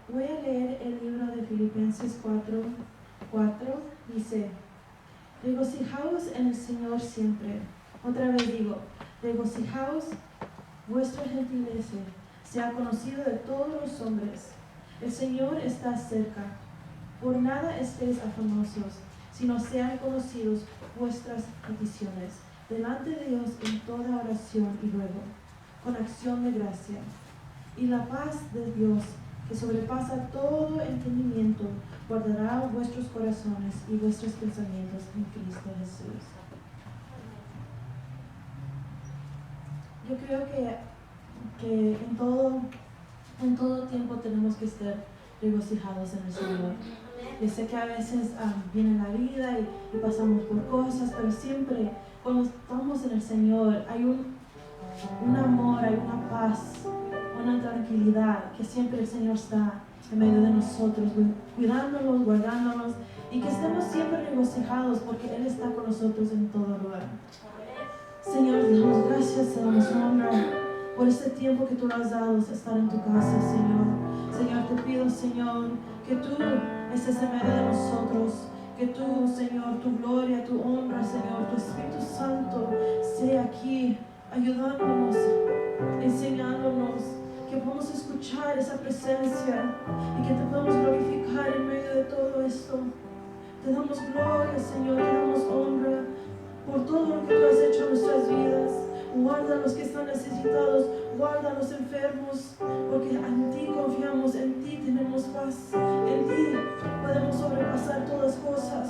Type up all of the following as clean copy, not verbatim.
Voy a leer el libro de Filipenses 4:4. Dice: regocijaos en el Señor siempre. Otra vez digo, regocijaos. Vuestra gentileza sea conocido de todos los hombres. El Señor está cerca. Por nada estéis afanosos, sino sean conocidos vuestras peticiones delante de Dios en toda oración y ruego, con acción de gracia. Y la paz de Dios, que sobrepasa todo entendimiento, guardará vuestros corazones y vuestros pensamientos en Cristo Jesús. Yo creo que en todo tiempo tenemos que estar regocijados en el Señor. Yo sé que a veces viene la vida y pasamos por cosas, pero siempre cuando estamos en el Señor hay un amor, hay una paz, una tranquilidad, que siempre el Señor está en medio de nosotros, cuidándonos, guardándonos, y que estemos siempre regocijados porque Él está con nosotros en todo lugar. Señor, te damos gracias, te damos honra por este tiempo que tú nos has dado a estar en tu casa, Señor. Señor, te pido, Señor, que tú estés en medio de nosotros, que tú, Señor, tu gloria, tu honra, Señor, tu Espíritu Santo sea aquí, ayudándonos, enseñándonos, que podamos escuchar esa presencia y que te podamos glorificar en medio de todo esto. Te damos gloria, Señor, te damos honra por todo lo que tú has hecho en nuestras vidas. Guarda a los que están necesitados, guarda a los enfermos, porque en ti confiamos, en ti tenemos paz, en ti podemos sobrepasar todas cosas.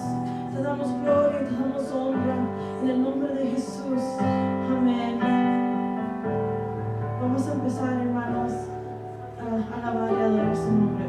Te damos gloria, te damos honra, en el nombre de Jesús. Amén. Vamos a empezar, hermanos, a alabar y adorar su nombre.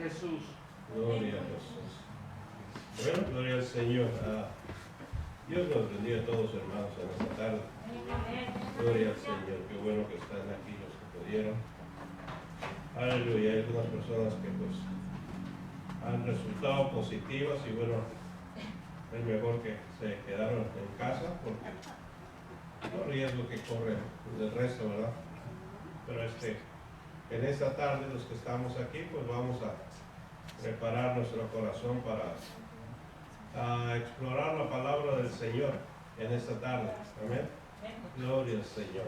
Jesús. Gloria a Jesús. Bueno, gloria al Señor. Dios los bendiga a todos, hermanos, en esta tarde. Gloria al Señor. Qué bueno que están aquí los que pudieron. Aleluya. Hay algunas personas que pues han resultado positivas y bueno, es mejor que se quedaron en casa porque no riesgo que corre el resto, ¿verdad? Pero en esta tarde los que estamos aquí pues vamos a preparar nuestro corazón para explorar la palabra del Señor en esta tarde. Amén. Gloria al Señor.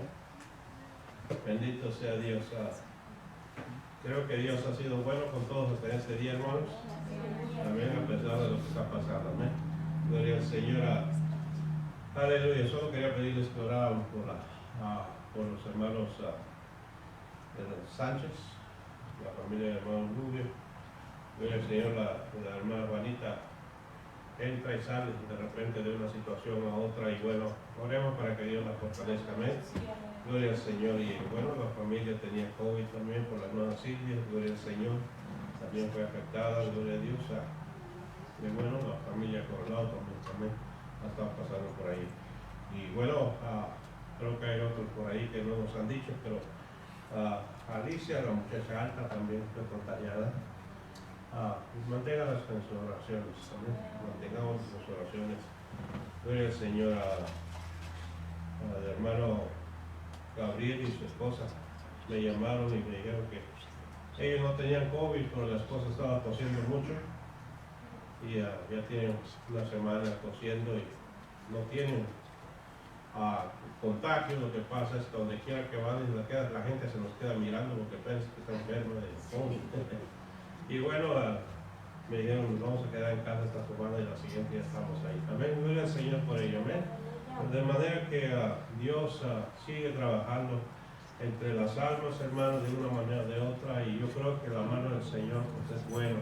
Bendito sea Dios. Creo que Dios ha sido bueno con todos hasta este día, hermanos. Amén, a pesar de lo que está pasando. Amén. Gloria al Señor. Aleluya. Solo quería pedirles que oraran por los hermanos Sánchez, la familia del hermano Rubio. Gloria al Señor. La hermana Juanita entra y sale de repente de una situación a otra y bueno, oremos para que Dios la fortalezca. Amén. Gloria al Señor. Y bueno, la familia tenía COVID también por la hermana Silvia. Gloria al Señor. También fue afectada. Gloria a Dios. Y bueno, la familia Coronado también ha estado pasando por ahí. Y bueno, creo que hay otros por ahí que no nos han dicho, pero Alicia, la muchacha alta, también fue contagiada. Manténganlas en sus oraciones, ¿también? Mantengamos sus oraciones. Gloria al Señor. Al hermano Gabriel y su esposa me llamaron y me dijeron que ellos no tenían COVID, pero la esposa estaba tosiendo mucho y ya tienen una semana tosiendo y no tienen contagio. Lo que pasa es que donde quiera que van la gente se nos queda mirando porque piensa que está enfermo de COVID. Y bueno, me dijeron, vamos a quedar en casa esta semana y la siguiente ya estamos ahí. Amén. Gloria al Señor por ello. Amén. De manera que Dios sigue trabajando entre las almas, hermanos, de una manera o de otra, y yo creo que la mano del Señor pues, es buena.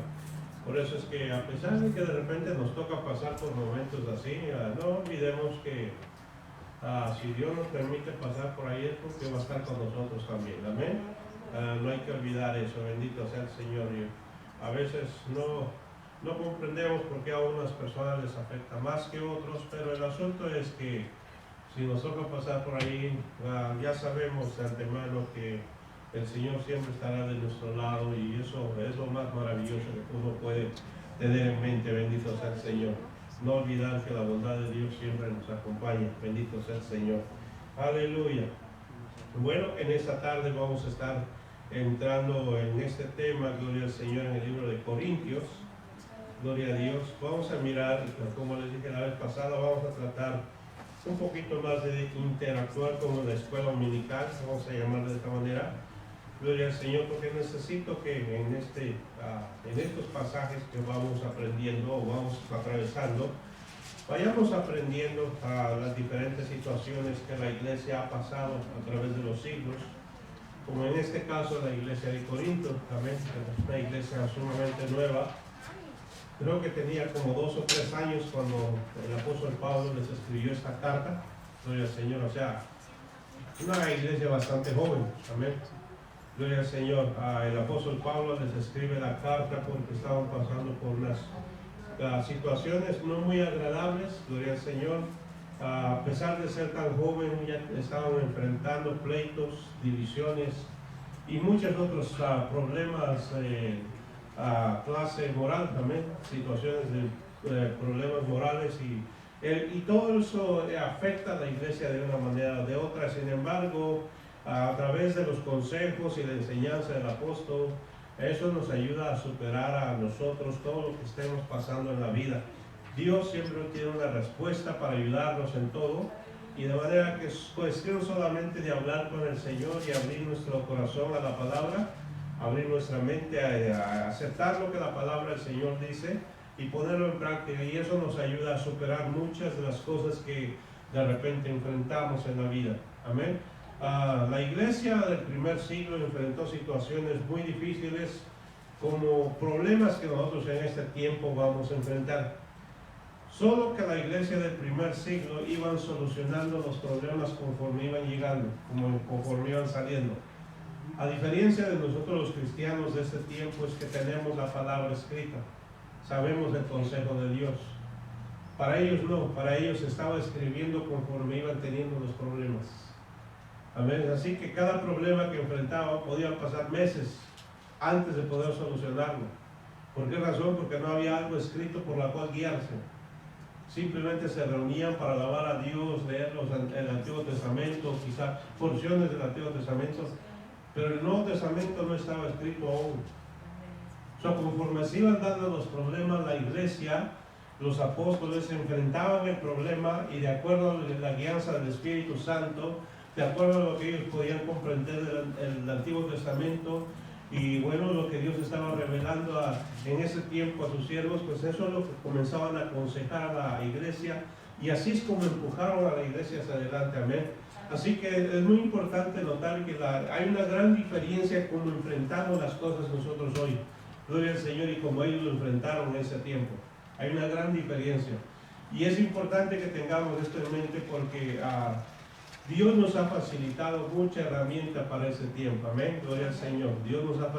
Por eso es que a pesar de que de repente nos toca pasar por momentos así, no olvidemos que si Dios nos permite pasar por ahí es porque va a estar con nosotros también. Amén. No hay que olvidar eso. Bendito sea el Señor. Y a veces no comprendemos por qué a unas personas les afecta más que otros, pero el asunto es que si nos toca pasar por ahí, ya sabemos de antemano que el Señor siempre estará de nuestro lado y eso es lo más maravilloso que uno puede tener en mente. Bendito sea el Señor. No olvidar que la bondad de Dios siempre nos acompaña. Bendito sea el Señor. Aleluya. Bueno, en esta tarde vamos a estar entrando en este tema, gloria al Señor, en el libro de Corintios. Gloria a Dios. Vamos a mirar, como les dije la vez pasada, vamos a tratar un poquito más de interactuar como en la escuela dominical, vamos a llamarlo de esta manera. Gloria al Señor, porque necesito que en estos pasajes que vamos aprendiendo o vamos atravesando, vayamos aprendiendo las diferentes situaciones que la iglesia ha pasado a través de los siglos, como en este caso la iglesia de Corinto, también es una iglesia sumamente nueva. Creo que tenía como 2 o 3 años cuando el apóstol Pablo les escribió esta carta. Gloria al Señor, o sea, una iglesia bastante joven, amén. Gloria al Señor. El apóstol Pablo les escribe la carta porque estaban pasando por unas situaciones no muy agradables, gloria al Señor. A pesar de ser tan joven, ya estaban enfrentando pleitos, divisiones y muchos otros problemas clase moral también, situaciones de problemas morales y todo eso afecta a la iglesia de una manera o de otra. Sin embargo, a través de los consejos y la enseñanza del apóstol, eso nos ayuda a superar a nosotros todo lo que estemos pasando en la vida. Dios siempre tiene una respuesta para ayudarnos en todo, y de manera que es cuestión solamente de hablar con el Señor y abrir nuestro corazón a la palabra, abrir nuestra mente a aceptar lo que la palabra del Señor dice y ponerlo en práctica, y eso nos ayuda a superar muchas de las cosas que de repente enfrentamos en la vida. Amén. La iglesia del primer siglo enfrentó situaciones muy difíciles, como problemas que nosotros en este tiempo vamos a enfrentar. Solo que la iglesia del primer siglo iban solucionando los problemas conforme iban llegando, conforme iban saliendo. A diferencia de nosotros los cristianos de este tiempo, es que tenemos la palabra escrita, sabemos el consejo de Dios. Para ellos no, para ellos estaba escribiendo conforme iban teniendo los problemas. Amén. Así que cada problema que enfrentaban podían pasar meses antes de poder solucionarlo. ¿Por qué razón? Porque no había algo escrito por la cual guiarse. Simplemente se reunían para alabar a Dios, leer el Antiguo Testamento, quizás porciones del Antiguo Testamento, pero el Nuevo Testamento no estaba escrito aún. O sea, conforme se iban dando los problemas, la iglesia, los apóstoles se enfrentaban el problema, y de acuerdo a la guianza del Espíritu Santo, de acuerdo a lo que ellos podían comprender del Antiguo Testamento, y bueno, lo que Dios estaba revelando en ese tiempo a sus siervos, pues eso es lo que comenzaban a aconsejar a la iglesia, y así es como empujaron a la iglesia hacia adelante. Amén. Así que es muy importante notar que hay una gran diferencia como enfrentamos las cosas nosotros hoy. Gloria al Señor, y como ellos lo enfrentaron en ese tiempo. Hay una gran diferencia. Y es importante que tengamos esto en mente, porque Dios nos ha facilitado mucha herramienta para ese tiempo. Amén. Gloria al Señor. Dios nos ha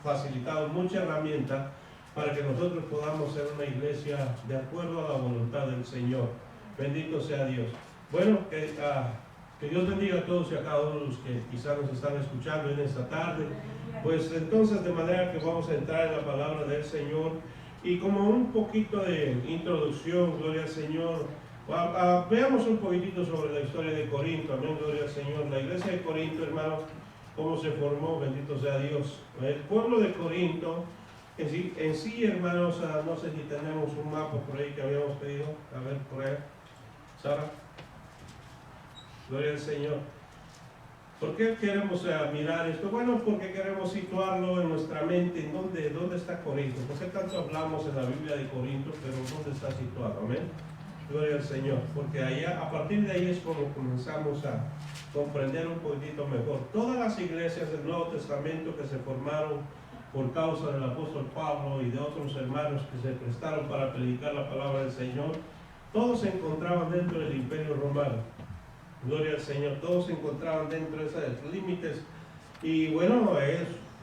facilitado mucha herramienta para que nosotros podamos ser una iglesia de acuerdo a la voluntad del Señor. Bendito sea Dios. Bueno, que Dios bendiga a todos y a cada uno de los que quizás nos están escuchando en esta tarde. Pues entonces, de manera que vamos a entrar en la palabra del Señor, y como un poquito de introducción, gloria al Señor, veamos un poquitito sobre la historia de Corinto. Amén, gloria al Señor. La iglesia de Corinto, hermanos, cómo se formó, bendito sea Dios. El pueblo de Corinto, en sí, hermanos, no sé si tenemos un mapa por ahí que habíamos pedido. A ver, por ahí. Sara. Gloria al Señor. ¿Por qué queremos mirar esto? Bueno, porque queremos situarlo en nuestra mente. ¿Dónde está Corinto? ¿Por qué tanto hablamos en la Biblia de Corinto, pero dónde está situado? Amén. Gloria al Señor. Porque allá, a partir de ahí es como comenzamos a comprender un poquitito mejor. Todas las iglesias del Nuevo Testamento que se formaron por causa del apóstol Pablo y de otros hermanos que se prestaron para predicar la palabra del Señor, todos se encontraban dentro del Imperio Romano. Gloria al Señor. Todos se encontraban dentro de esos límites. Y bueno,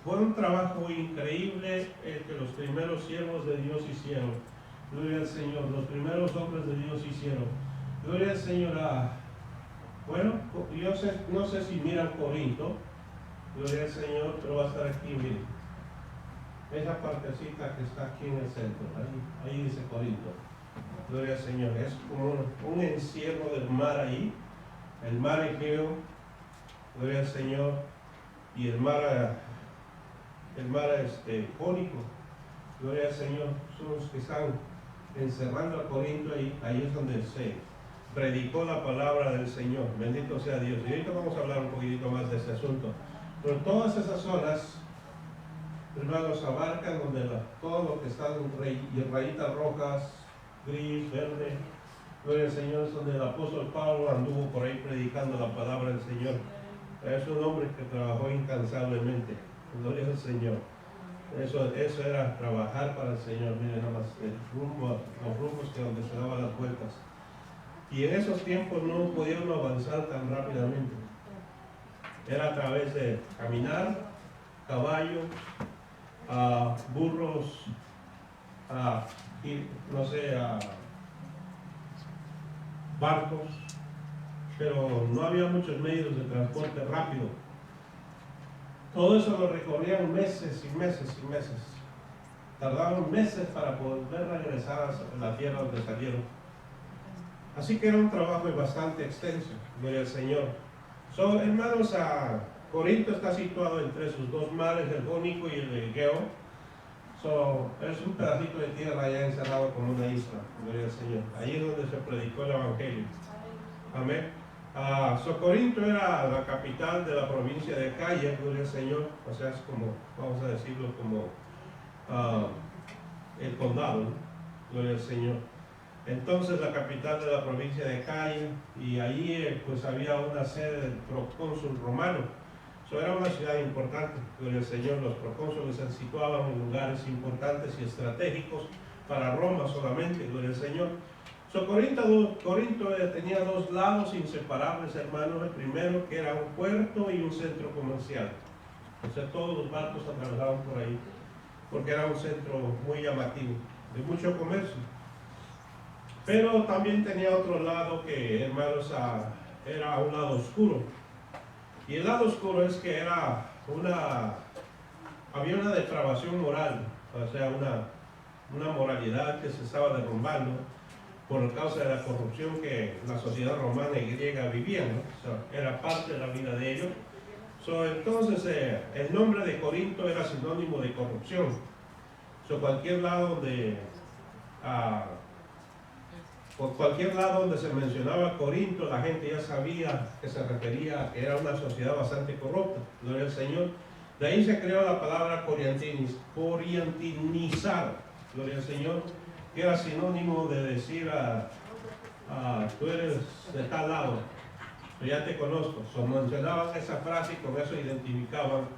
fue un trabajo increíble el que los primeros siervos de Dios hicieron. Gloria al Señor. Los primeros hombres de Dios hicieron. Gloria al Señor. Bueno, yo no sé si miran Corinto. Gloria al Señor, pero va a estar aquí, miren. Esa partecita que está aquí en el centro. Ahí dice Corinto. Gloria al Señor. Es como un encierro del mar ahí. El mar Egeo, gloria al Señor, y el mar Jónico, gloria al Señor, son los que están encerrando a Corinto ahí es donde se predicó la palabra del Señor. Bendito sea Dios. Y ahorita vamos a hablar un poquitito más de este asunto. Pero todas esas zonas, hermanos, abarcan donde todo lo que está en rayitas rojas, gris, verde. Gloria al Señor, es donde el apóstol Pablo anduvo por ahí predicando la palabra del Señor. Es un hombre que trabajó incansablemente. Gloria al Señor. Eso era trabajar para el Señor. Miren nada más los rumbos que donde se daban las vueltas. Y en esos tiempos no podían avanzar tan rápidamente. Era a través de caminar, caballos, burros, no sé, barcos, pero no había muchos medios de transporte rápido. Todo eso lo recorrían meses y meses y meses. Tardaron meses para poder regresar a la tierra donde salieron. Así que era un trabajo bastante extenso, gloria al Señor. Hermanos, Corinto está situado entre sus dos mares, el Jónico y el Egeo. Es un pedacito de tierra allá encerrado como una isla, gloria al Señor. Allí es donde se predicó el Evangelio. Amén. Corinto era la capital de la provincia de Acaya, gloria al Señor. O sea, es como, vamos a decirlo, como el condado, ¿no? Gloria al Señor. Entonces la capital de la provincia de Acaya, y allí pues había una sede del procónsul romano. Era una ciudad importante, gloria al Señor. Los procónsules se situaban en lugares importantes y estratégicos para Roma solamente, gloria al Señor. Corinto tenía dos lados inseparables, hermanos. El primero, que era un puerto y un centro comercial. O sea, todos los barcos atravesaban por ahí, porque era un centro muy llamativo, de mucho comercio. Pero también tenía otro lado que, hermanos, era un lado oscuro. Y el lado oscuro es que había una depravación moral, o sea, una moralidad que se estaba derrumbando por causa de la corrupción que la sociedad romana y griega vivía, ¿no? O sea, era parte de la vida de ellos. Entonces, el nombre de Corinto era sinónimo de corrupción. Por cualquier lado donde se mencionaba Corinto, la gente ya sabía que se refería a que era una sociedad bastante corrupta. Gloria al Señor. De ahí se creó la palabra coriantinizar. Gloria al Señor. Que era sinónimo de decir tú eres de tal lado, yo ya te conozco. Mencionaban esa frase y con eso identificaban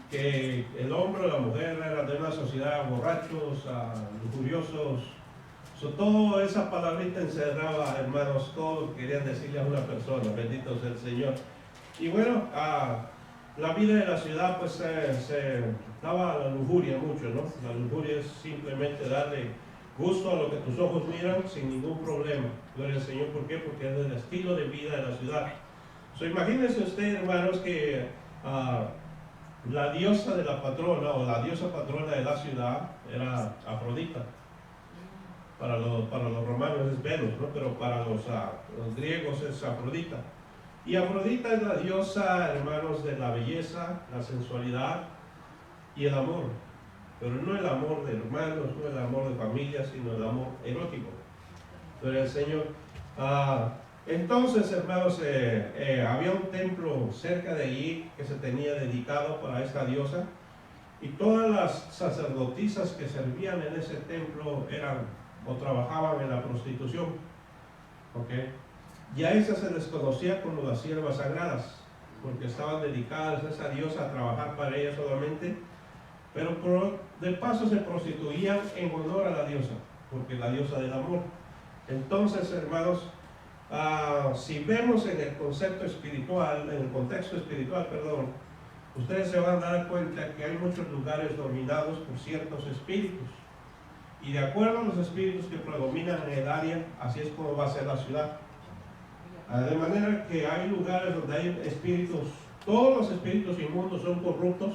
que el hombre o la mujer era de una sociedad borrachos, lujuriosos. Toda esa palabrita encerraba, hermanos, todo lo que querían decirle a una persona. Bendito sea el Señor. Y bueno, la vida de la ciudad pues se daba la lujuria mucho, ¿no? La lujuria es simplemente darle gusto a lo que tus ojos miran sin ningún problema. Gloria al Señor. ¿Por qué? Porque es el estilo de vida de la ciudad. Imagínense usted, hermanos, que la diosa de la patrona o la diosa patrona de la ciudad era Afrodita. Para los romanos es Venus, ¿no? Pero para los griegos es Afrodita. Y Afrodita es la diosa, hermanos, de la belleza, la sensualidad y el amor. Pero no el amor de hermanos, no el amor de familia, sino el amor erótico. Gloria al Señor. Entonces, hermanos, había un templo cerca de allí que se tenía dedicado para esta diosa. Y todas las sacerdotisas que servían en ese templo o trabajaban en la prostitución. ¿Okay? Y a esas se les conocía como las siervas sagradas, porque estaban dedicadas a esa diosa a trabajar para ella solamente, pero de paso se prostituían en honor a la diosa, porque la diosa del amor. Entonces, hermanos, si vemos en el contexto espiritual, ustedes se van a dar cuenta que hay muchos lugares dominados por ciertos espíritus. Y de acuerdo a los espíritus que predominan en el área, así es como va a ser la ciudad. De manera que hay lugares donde hay espíritus, todos los espíritus inmundos son corruptos,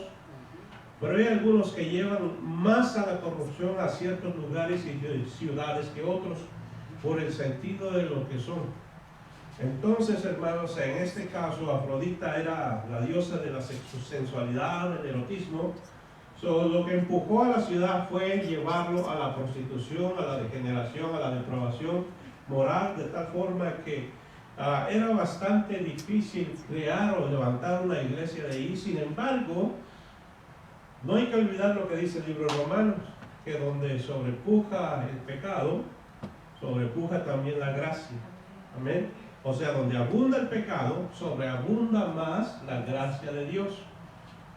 pero hay algunos que llevan más a la corrupción a ciertos lugares y ciudades que otros, por el sentido de lo que son. Entonces, hermanos, en este caso, Afrodita era la diosa de la sensualidad, del erotismo. Lo que empujó a la ciudad fue llevarlo a la prostitución, a la degeneración, a la depravación moral, de tal forma que era bastante difícil crear o levantar una iglesia de ahí. Sin embargo, no hay que olvidar lo que dice el libro de Romanos, que donde sobrepuja el pecado, sobrepuja también la gracia. Amén. O sea, donde abunda el pecado, sobreabunda más la gracia de Dios.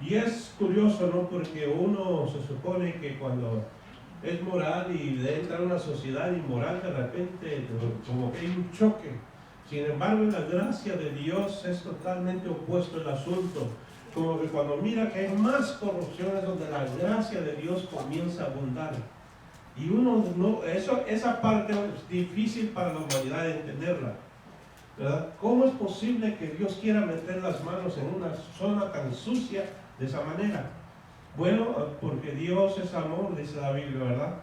Y es curioso, ¿no? Porque uno se supone que cuando es moral y entra en una sociedad inmoral, de repente como que hay un choque. Sin embargo, en la gracia de Dios es totalmente opuesto el asunto. Como que cuando mira que hay más corrupción es donde la gracia de Dios comienza a abundar. Y uno no, esa parte es difícil para la humanidad de entenderla, ¿verdad? ¿Cómo es posible que Dios quiera meter las manos en una zona tan sucia de esa manera? Bueno, porque Dios es amor, dice la Biblia, ¿verdad?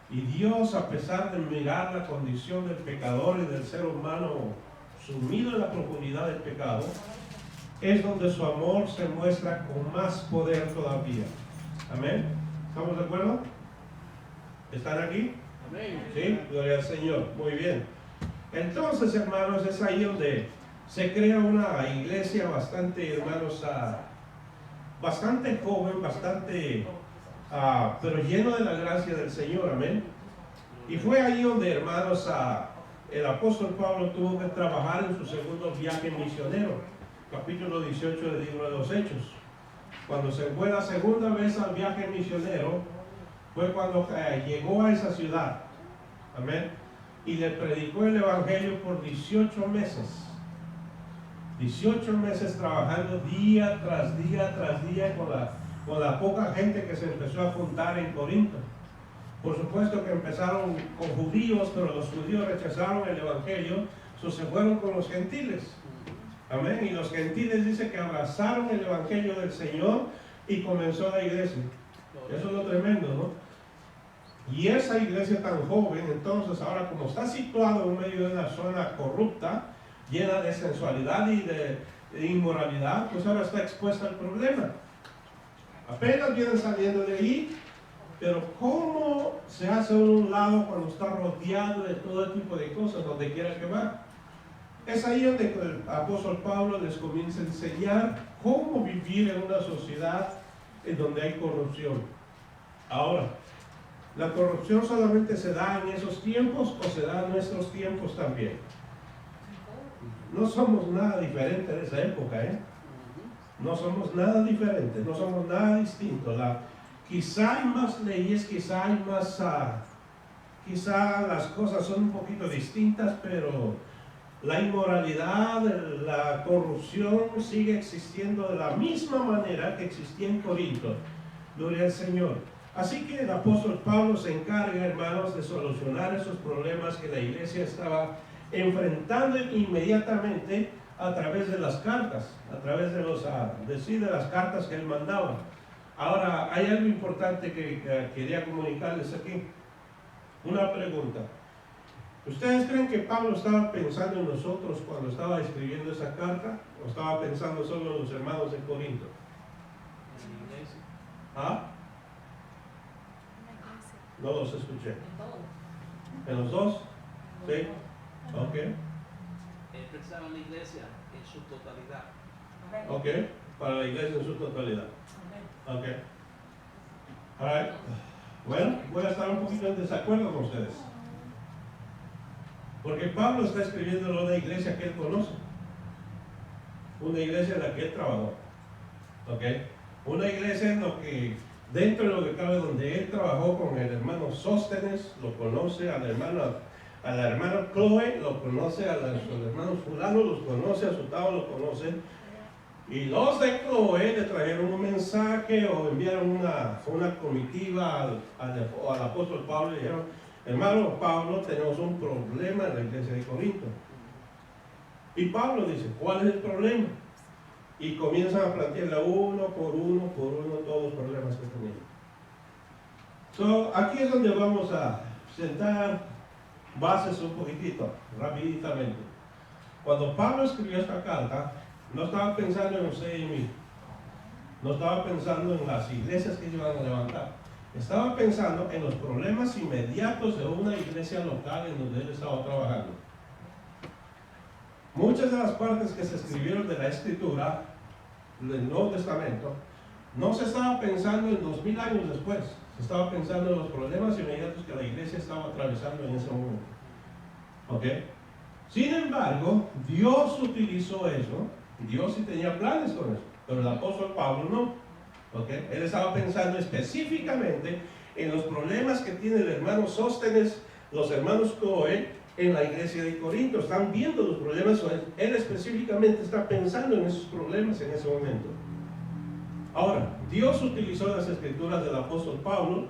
Y Dios, a pesar de mirar la condición del pecador y del ser humano sumido en la profundidad del pecado, es donde su amor se muestra con más poder todavía. Amén. ¿Estamos de acuerdo? ¿Están aquí? Amén. Sí, gloria al Señor. Muy bien. Entonces, hermanos, es ahí donde se crea una iglesia bastante, hermanos, bastante joven, bastante, pero lleno de la gracia del Señor. Amén. Y fue ahí donde, hermanos, el apóstol Pablo tuvo que trabajar en su segundo viaje misionero. Capítulo 18 del libro de los Hechos. Cuando se fue la segunda vez al viaje misionero, fue cuando llegó a esa ciudad. Amén. Y le predicó el evangelio por 18 meses. 18 meses trabajando día tras día tras día con la poca gente que se empezó a juntar en Corinto. Por supuesto que empezaron con judíos, pero los judíos rechazaron el evangelio, se fueron con los gentiles. Amén. Y los gentiles dice que abrazaron el evangelio del Señor y comenzó la iglesia. Eso es lo tremendo, ¿no? Y esa iglesia tan joven, entonces ahora como está situado en medio de una zona corrupta, llena de sensualidad y de inmoralidad, pues ahora está expuesta al problema. Apenas vienen saliendo de ahí, pero ¿cómo se hace un lado cuando está rodeado de todo tipo de cosas, donde quiera que va? Es ahí donde el apóstol Pablo les comienza a enseñar cómo vivir en una sociedad en donde hay corrupción. Ahora, ¿la corrupción solamente se da en esos tiempos o se da en nuestros tiempos también? No somos nada diferentes de esa época, ¿eh? No somos nada diferentes, no somos nada distintos. Quizá hay más leyes, quizá hay más, quizá las cosas son un poquito distintas, pero la inmoralidad, la corrupción sigue existiendo de la misma manera que existía en Corinto. Gloria al Señor. Así que el apóstol Pablo se encarga, hermanos, de solucionar esos problemas que la iglesia estaba enfrentando inmediatamente a través de las cartas, a través de las cartas que él mandaba. Ahora, hay algo importante que quería comunicarles aquí. Una pregunta. ¿Ustedes creen que Pablo estaba pensando en nosotros cuando estaba escribiendo esa carta? ¿O estaba pensando solo en los hermanos de Corinto? ¿Ah? No los escuché. ¿En los dos? ¿Sí? Ok. Él pensaba en la iglesia en su totalidad. Ok. Para la iglesia en su totalidad. Ok. Alright. Bueno, voy a estar un poquito en desacuerdo con ustedes. Porque Pablo está escribiendo a una iglesia que él conoce. Una iglesia en la que él trabajó. Ok. Una iglesia en lo que, dentro de lo que cabe, donde él trabajó con el hermano Sóstenes, lo conoce, a la hermana Chloe, lo conoce, a los hermanos Fulano, los conoce, a Sutao lo conoce. Y los de Chloe le trajeron un mensaje o enviaron una comitiva al apóstol Pablo y dijeron: hermano Pablo, tenemos un problema en la iglesia de Corinto. Y Pablo dice: ¿cuál es el problema? Y comienzan a plantearle uno por uno todos los problemas que tenían. Aquí es donde vamos a sentar bases un poquitito, rapiditamente. Cuando Pablo escribió esta carta, no estaba pensando en usted y en mí. No estaba pensando en las iglesias que iban a levantar. Estaba pensando en los problemas inmediatos de una iglesia local en donde él estaba trabajando. Muchas de las partes que se escribieron de la Escritura, del Nuevo Testamento, no se estaba pensando en 2000 años después, se estaba pensando en los problemas inmediatos que la iglesia estaba atravesando en ese momento. ¿Ok? Sin embargo, Dios utilizó eso, Dios sí tenía planes con eso, pero el apóstol Pablo no. ¿Ok? Él estaba pensando específicamente en los problemas que tiene el hermano Sóstenes, los hermanos Coe, en la iglesia de Corinto. Están viendo los problemas, él específicamente está pensando en esos problemas en ese momento. Ahora, Dios utilizó las escrituras del apóstol Pablo,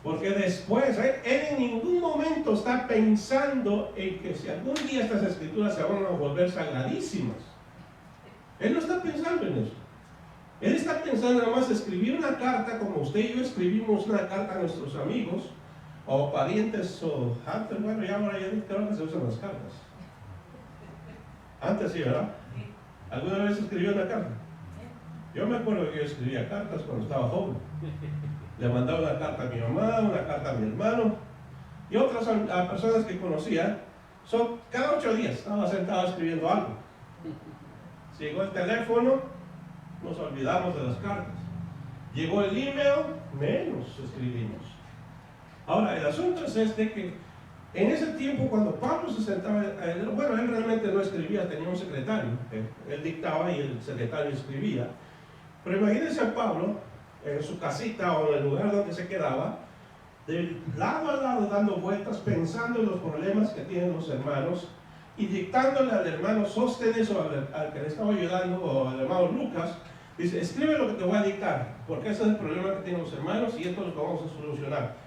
porque después, él en ningún momento está pensando en que si algún día estas escrituras se van a volver sagradísimas. Él no está pensando en eso. Él está pensando nada más escribir una carta, como usted y yo escribimos una carta a nuestros amigos, o parientes, o antes, bueno, ya ahora ya creo que se usan las cartas. Antes sí, ¿verdad? ¿Alguna vez escribió una carta? Yo me acuerdo que yo escribía cartas cuando estaba joven. Le mandaba una carta a mi mamá, una carta a mi hermano, y otras a personas que conocía. Cada 8 días estaba sentado escribiendo algo. Si llegó el teléfono, nos olvidamos de las cartas. Llegó el email, menos escribimos. Ahora, el asunto es que en ese tiempo, cuando Pablo se sentaba, bueno, él realmente no escribía, tenía un secretario, él dictaba y el secretario escribía. Pero imagínense a Pablo en su casita o en el lugar donde se quedaba, de lado a lado dando vueltas, pensando en los problemas que tienen los hermanos y dictándole al hermano Sóstenes o al que le estaba ayudando o al hermano Lucas, dice, escribe lo que te voy a dictar, porque ese es el problema que tienen los hermanos y esto es lo que vamos a solucionar.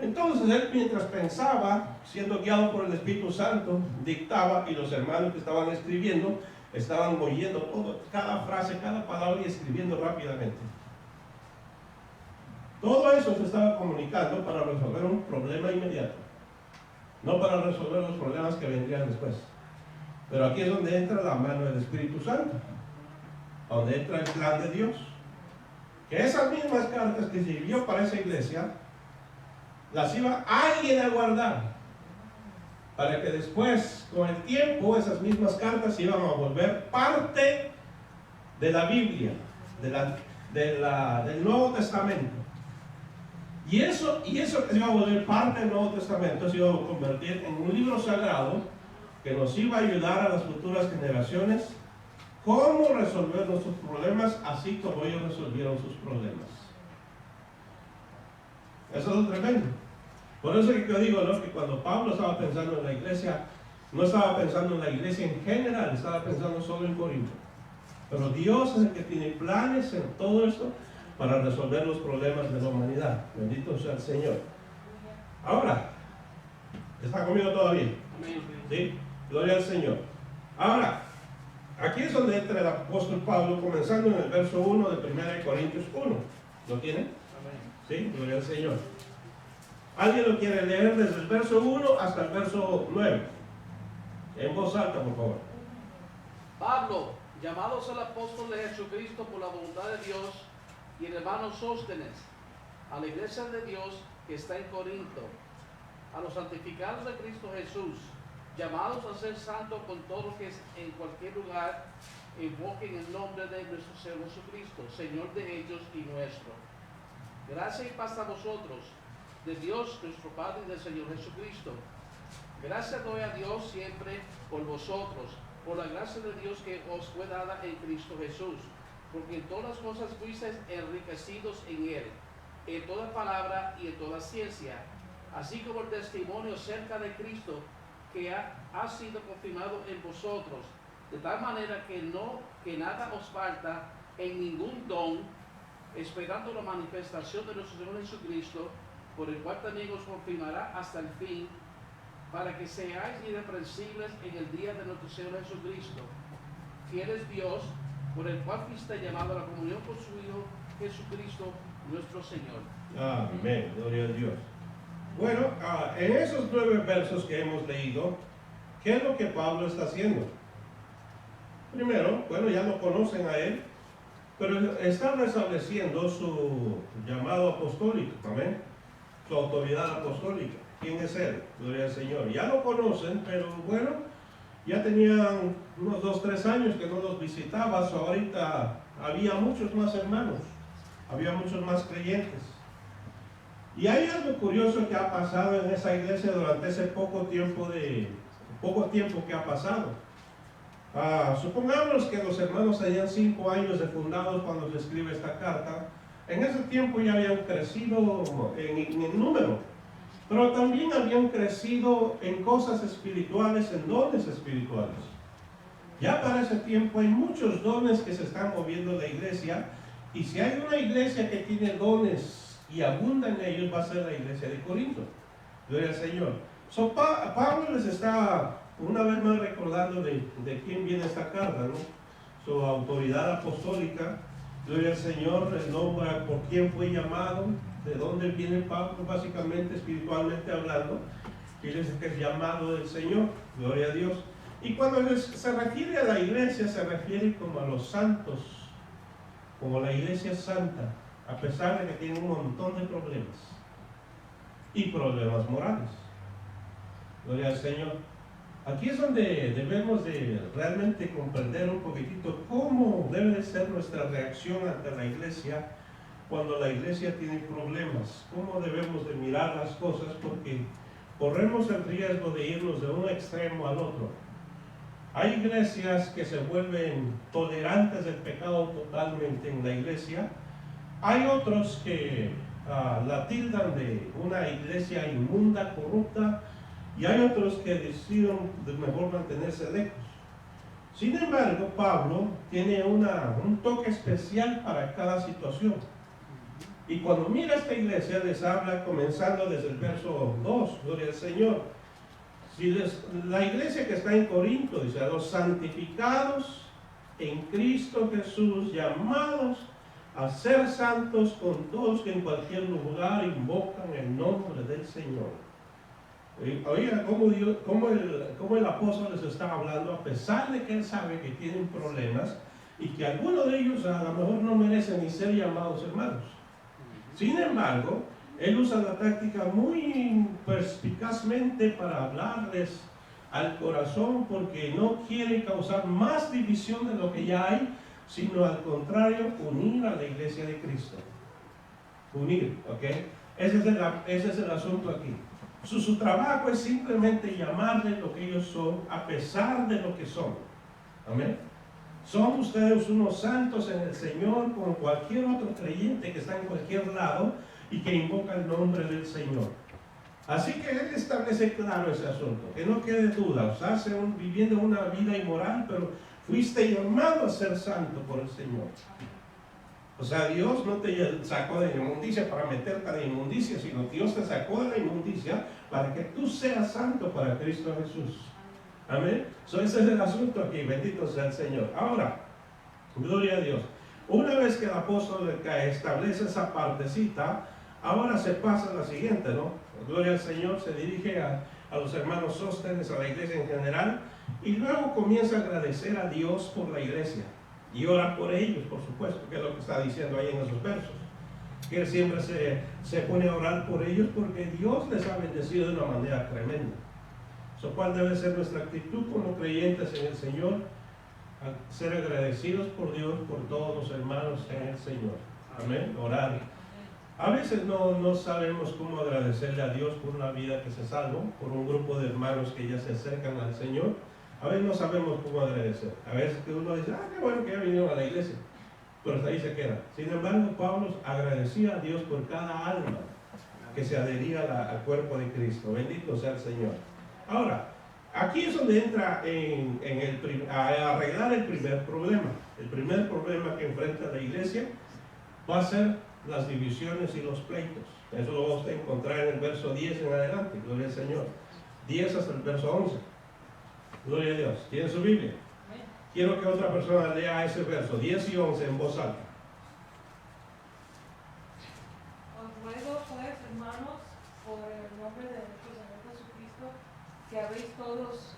Entonces él, mientras pensaba, siendo guiado por el Espíritu Santo, dictaba, y los hermanos que estaban escribiendo estaban oyendo todo, cada frase, cada palabra y escribiendo rápidamente. Todo eso se estaba comunicando para resolver un problema inmediato, no para resolver los problemas que vendrían después. Pero aquí es donde entra la mano del Espíritu Santo, donde entra el plan de Dios. Que esas mismas cartas que sirvió para esa iglesia, las iba alguien a guardar, para que después, con el tiempo, esas mismas cartas iban a volver parte de la Biblia, del Nuevo Testamento. Y eso que se iba a volver parte del Nuevo Testamento se iba a convertir en un libro sagrado que nos iba a ayudar a las futuras generaciones cómo resolver nuestros problemas, así como ellos resolvieron sus problemas. Eso es lo tremendo. Por eso es que yo digo, ¿no?, que cuando Pablo estaba pensando en la iglesia, no estaba pensando en la iglesia en general, estaba pensando solo en Corinto. Pero Dios es el que tiene planes en todo esto para resolver los problemas de la humanidad. Bendito sea el Señor. Ahora, ¿está conmigo todavía? ¿Sí? Gloria al Señor. Ahora, aquí es donde entra el apóstol Pablo, comenzando en el verso 1 de 1 Corintios 1. ¿Lo tienen? ¿Sí? Gloria al Señor. ¿Alguien lo quiere leer desde el verso 1 hasta el verso 9? En voz alta, por favor. Pablo, llamados al apóstol de Jesucristo por la voluntad de Dios, y el hermano Sóstenes, a la iglesia de Dios que está en Corinto, a los santificados de Cristo Jesús, llamados a ser santos con todo lo que es en cualquier lugar, invoquen el nombre de nuestro Señor Jesucristo, Señor de ellos y nuestro. Gracia y paz a vosotros, de Dios nuestro Padre y del Señor Jesucristo. Gracias doy a Dios siempre por vosotros, por la gracia de Dios que os fue dada en Cristo Jesús, porque en todas las cosas fuisteis enriquecidos en Él, en toda palabra y en toda ciencia, así como el testimonio cerca de Cristo, que ha sido confirmado en vosotros, de tal manera que nada os falta en ningún don, esperando la manifestación de nuestro Señor Jesucristo, por el cual también os confirmará hasta el fin, para que seáis irreprensibles en el día de nuestro Señor Jesucristo. Fiel es Dios, por el cual fuiste llamado a la comunión con su Hijo Jesucristo, nuestro Señor. Amén, gloria a Dios. Bueno, en esos 9 versos que hemos leído, ¿qué es lo que Pablo está haciendo? Primero, bueno, ya lo conocen a él, pero está restableciendo su llamado apostólico, amén, su autoridad apostólica. ¿Quién es él? Gloria al Señor. Ya lo conocen, pero bueno, Ya tenían unos 2, 3 años que no los visitaba, ahorita había muchos más hermanos, había muchos más creyentes. Y hay algo curioso que ha pasado en esa iglesia durante ese poco tiempo que ha pasado. Supongamos que los hermanos hayan 5 años de fundados cuando se escribe esta carta. En ese tiempo ya habían crecido en número, pero también habían crecido en cosas espirituales, en dones espirituales. Ya para ese tiempo hay muchos dones que se están moviendo en la iglesia, y si hay una iglesia que tiene dones y abunda en ellos, va a ser la iglesia de Corinto. Gloria al Señor. Pablo les está una vez más recordando de quién viene esta carta, ¿no? Su autoridad apostólica. Gloria al Señor, el nombre por quién fue llamado, de dónde viene Pablo, básicamente espiritualmente hablando. Y dice que es llamado del Señor. Gloria a Dios. Y cuando se refiere a la iglesia, se refiere como a los santos, como la iglesia santa, a pesar de que tiene un montón de problemas y problemas morales. Gloria al Señor. Aquí es donde debemos de realmente comprender un poquitito cómo debe de ser nuestra reacción ante la iglesia cuando la iglesia tiene problemas, cómo debemos de mirar las cosas, porque corremos el riesgo de irnos de un extremo al otro. Hay iglesias que se vuelven tolerantes del pecado totalmente en la iglesia. Hay otros que la tildan de una iglesia inmunda, corrupta, y hay otros que deciden de mejor mantenerse lejos. Sin embargo, Pablo tiene un toque especial para cada situación. Y cuando mira esta iglesia, les habla comenzando desde el verso 2, gloria al Señor. La iglesia que está en Corinto, dice, a los santificados en Cristo Jesús, llamados a ser santos con todos que en cualquier lugar invocan el nombre del Señor. Oiga, cómo el apóstol les está hablando, a pesar de que él sabe que tienen problemas y que algunos de ellos a lo mejor no merecen ni ser llamados hermanos. Sin embargo, él usa la táctica muy perspicazmente para hablarles al corazón, porque no quiere causar más división de lo que ya hay, sino al contrario, unir a la iglesia de Cristo. Unir, ¿ok? Ese es el asunto aquí. Su trabajo es simplemente llamarles lo que ellos son, a pesar de lo que son. Amén. Son ustedes unos santos en el Señor, como cualquier otro creyente que está en cualquier lado y que invoca el nombre del Señor. Así que él establece claro ese asunto, que no quede duda. Estás viviendo una vida inmoral, pero fuiste llamado a ser santo por el Señor. O sea, Dios no te sacó de la inmundicia para meterte a la inmundicia, sino Dios te sacó de la inmundicia para que tú seas santo para Cristo Jesús. Amén. Ese es el asunto aquí, bendito sea el Señor. Ahora, gloria a Dios. Una vez que el apóstol establece esa partecita, ahora se pasa a la siguiente, ¿no? Gloria al Señor, se dirige a los hermanos Sóstenes, a la iglesia en general, y luego comienza a agradecer a Dios por la iglesia. Y ora por ellos, por supuesto, que es lo que está diciendo ahí en esos versos. Que él siempre se pone a orar por ellos porque Dios les ha bendecido de una manera tremenda. ¿Cuál debe ser nuestra actitud como creyentes en el Señor? A ser agradecidos por Dios, por todos los hermanos en el Señor. Amén. Orar. A veces no sabemos cómo agradecerle a Dios por una vida que se salvó, por un grupo de hermanos que ya se acercan al Señor. A veces no sabemos cómo agradecer. A veces que uno dice, qué bueno que ya vinieron a la iglesia. Pero hasta ahí se queda. Sin embargo, Pablo agradecía a Dios por cada alma que se adhería al cuerpo de Cristo. Bendito sea el Señor. Ahora, aquí es donde entra a arreglar el primer problema. El primer problema que enfrenta la iglesia va a ser las divisiones y los pleitos. Eso lo vamos a encontrar en el verso 10 en adelante. Gloria al Señor. 10 hasta el verso 11. Gloria a Dios. ¿Tiene su Biblia? Quiero que otra persona lea ese verso, 10 y 11 en voz alta. Os ruego pues, hermanos, por el nombre de nuestro Señor Jesucristo, que habréis todos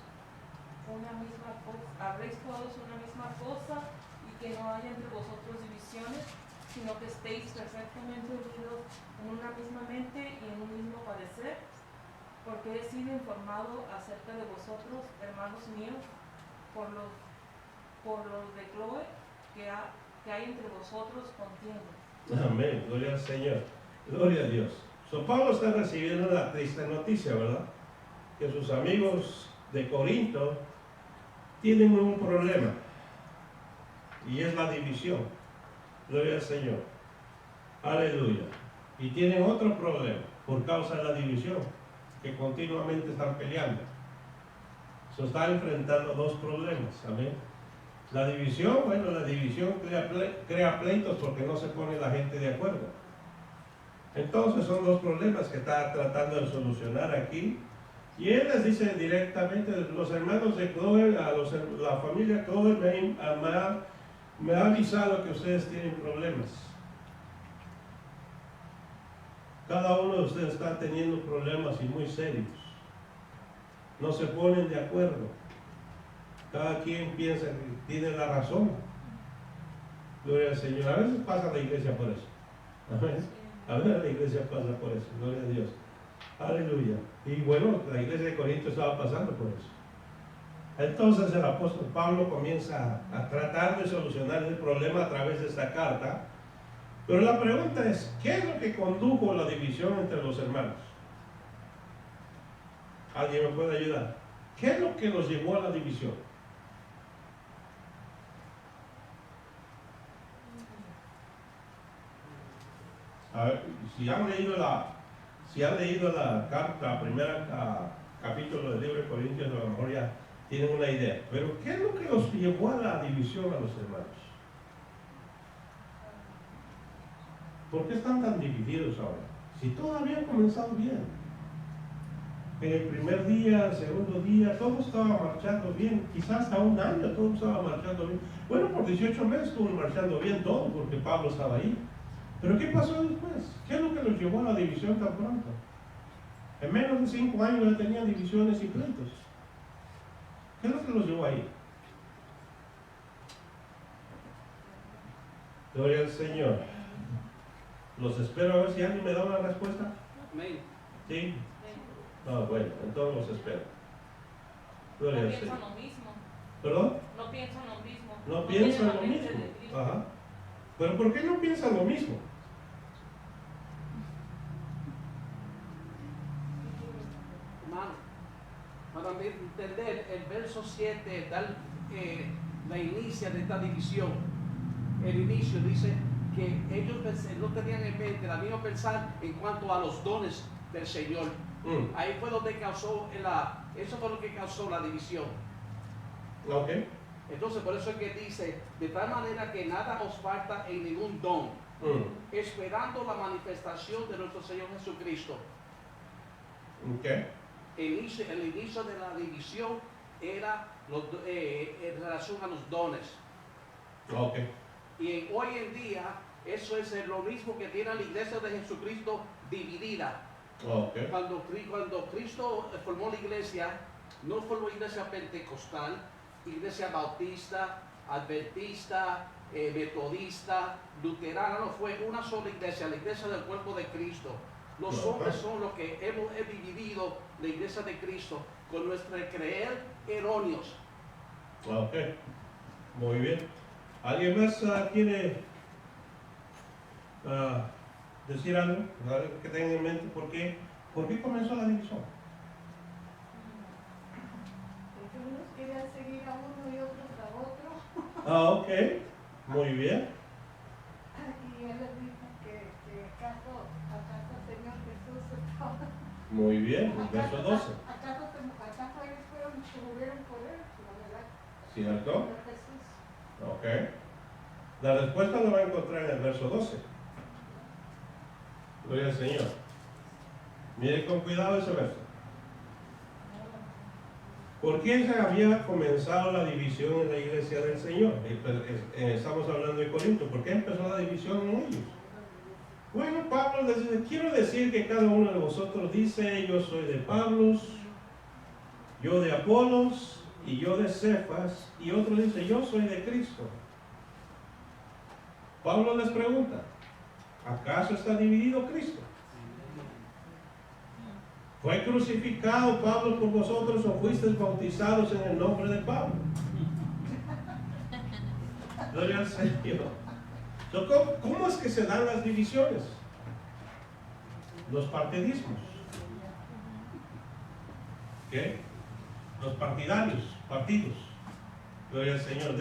una misma cosa y que no haya entre vosotros divisiones, sino que estéis perfectamente unidos en una misma mente y en un mismo padecer, porque he sido informado acerca de vosotros, hermanos míos, por los de Chloe que hay entre vosotros contienda. Amén, gloria al Señor, gloria a Dios. So, Pablo está recibiendo la triste noticia, ¿verdad? Que sus amigos de Corinto tienen un problema, y es la división. Gloria al Señor, aleluya. Y tienen otro problema por causa de la división, que continuamente están peleando. Se están enfrentando dos problemas, amén. La división, bueno, la división crea pleitos porque no se pone la gente de acuerdo. Entonces son dos problemas que está tratando de solucionar aquí. Y él les dice directamente, los hermanos de Chloe, la familia Chloe me ha avisado que ustedes tienen problemas. Cada uno de ustedes está teniendo problemas y muy serios. No se ponen de acuerdo. Cada quien piensa que tiene la razón. Gloria al Señor. A veces pasa la iglesia por eso. A veces la iglesia pasa por eso. Gloria a Dios. Aleluya. Y bueno, la iglesia de Corinto estaba pasando por eso. Entonces el apóstol Pablo comienza a tratar de solucionar el problema a través de esta carta. Pero la pregunta es, ¿qué es lo que condujo a la división entre los hermanos? ¿Alguien me puede ayudar? ¿Qué es lo que los llevó a la división? A ver, si han leído la carta, primera capítulo del libro de Corintios, a lo mejor ya tienen una idea. Pero ¿qué es lo que los llevó a la división a los hermanos? ¿Por qué están tan divididos ahora? Si todo había comenzado bien. En el primer día, el segundo día, todo estaba marchando bien. Quizás hasta un año todo estaba marchando bien. Bueno, por 18 meses estuvo marchando bien todo porque Pablo estaba ahí. Pero ¿qué pasó después? ¿Qué es lo que los llevó a la división tan pronto? En menos de 5 años ya tenían divisiones y pleitos. ¿Qué es lo que los llevó ahí? Gloria al Señor. Los espero a ver si alguien me da una respuesta. Amén. ¿Sí? Bueno, entonces los espero. Gloria No al Señor. piensan lo mismo. ¿Perdón? No piensan lo mismo. No piensan tienen lo la mente mismo. de Cristo. Ajá. ¿Pero por qué no piensan lo mismo? Hermano, para entender el verso 7, la inicia de esta división. El inicio dice que ellos no tenían en mente la misma pensar en cuanto a los dones del Señor. Ahí fue donde eso fue lo que causó la división. Ok. Entonces por eso es que dice, de tal manera que nada os falta en ningún don, esperando la manifestación de nuestro Señor Jesucristo. Ok. El inicio de la división era en relación a los dones. Ok. Y hoy en día eso es lo mismo que tiene la iglesia de Jesucristo dividida. Ok. Cuando Cristo formó la iglesia, no formó iglesia pentecostal, iglesia bautista, adventista, metodista, luterana, no, fue una sola iglesia, la iglesia del cuerpo de Cristo. Los hombres son los que hemos dividido la iglesia de Cristo con nuestro creer erróneos. Ok. Muy bien. ¿Alguien más quiere decir algo? Algo que tenga en mente. ¿Por qué comenzó la división? Porque unos querían seguir a uno y otros a otro. Ok. Muy bien. Y él les dijo que acaso Señor Jesús estaba. Muy bien. El verso 12. ¿Acaso ellos fueron los que murieron por él? La verdad. ¿Cierto? Señor Jesús. Ok. La respuesta la va a encontrar en el verso 12. Gloria al Señor. Mire con cuidado ese verso. ¿Por qué se había comenzado la división en la iglesia del Señor? Estamos hablando de Corinto. ¿Por qué empezó la división en ellos? Bueno, Pablo les dice, quiero decir que cada uno de vosotros dice, yo soy de Pablo, yo de Apolos, y yo de Cefas, y otro dice, yo soy de Cristo. Pablo les pregunta, ¿acaso está dividido Cristo? ¿Fue crucificado Pablo por vosotros o fuisteis bautizados en el nombre de Pablo? Gloria al Señor. ¿Cómo es que se dan las divisiones? Los partidismos. ¿Qué? Los partidarios, partidos. Gloria al Señor.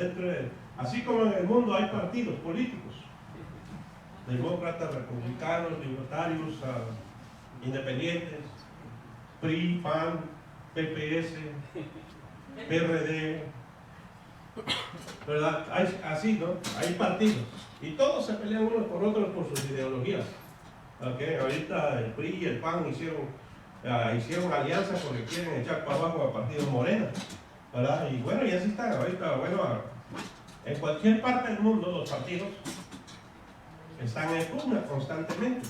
Así como en el mundo hay partidos políticos, demócratas, republicanos, libertarios, independientes, PRI, PAN, PPS, PRD, ¿verdad? Así, ¿no? Hay partidos y todos se pelean unos por otros por sus ideologías. ¿Okay? Ahorita el PRI y el PAN hicieron alianza porque quieren echar para abajo al partido Morena, ¿verdad? Y bueno, y así está. Ahorita, bueno, en cualquier parte del mundo los partidos están en pugna constantemente.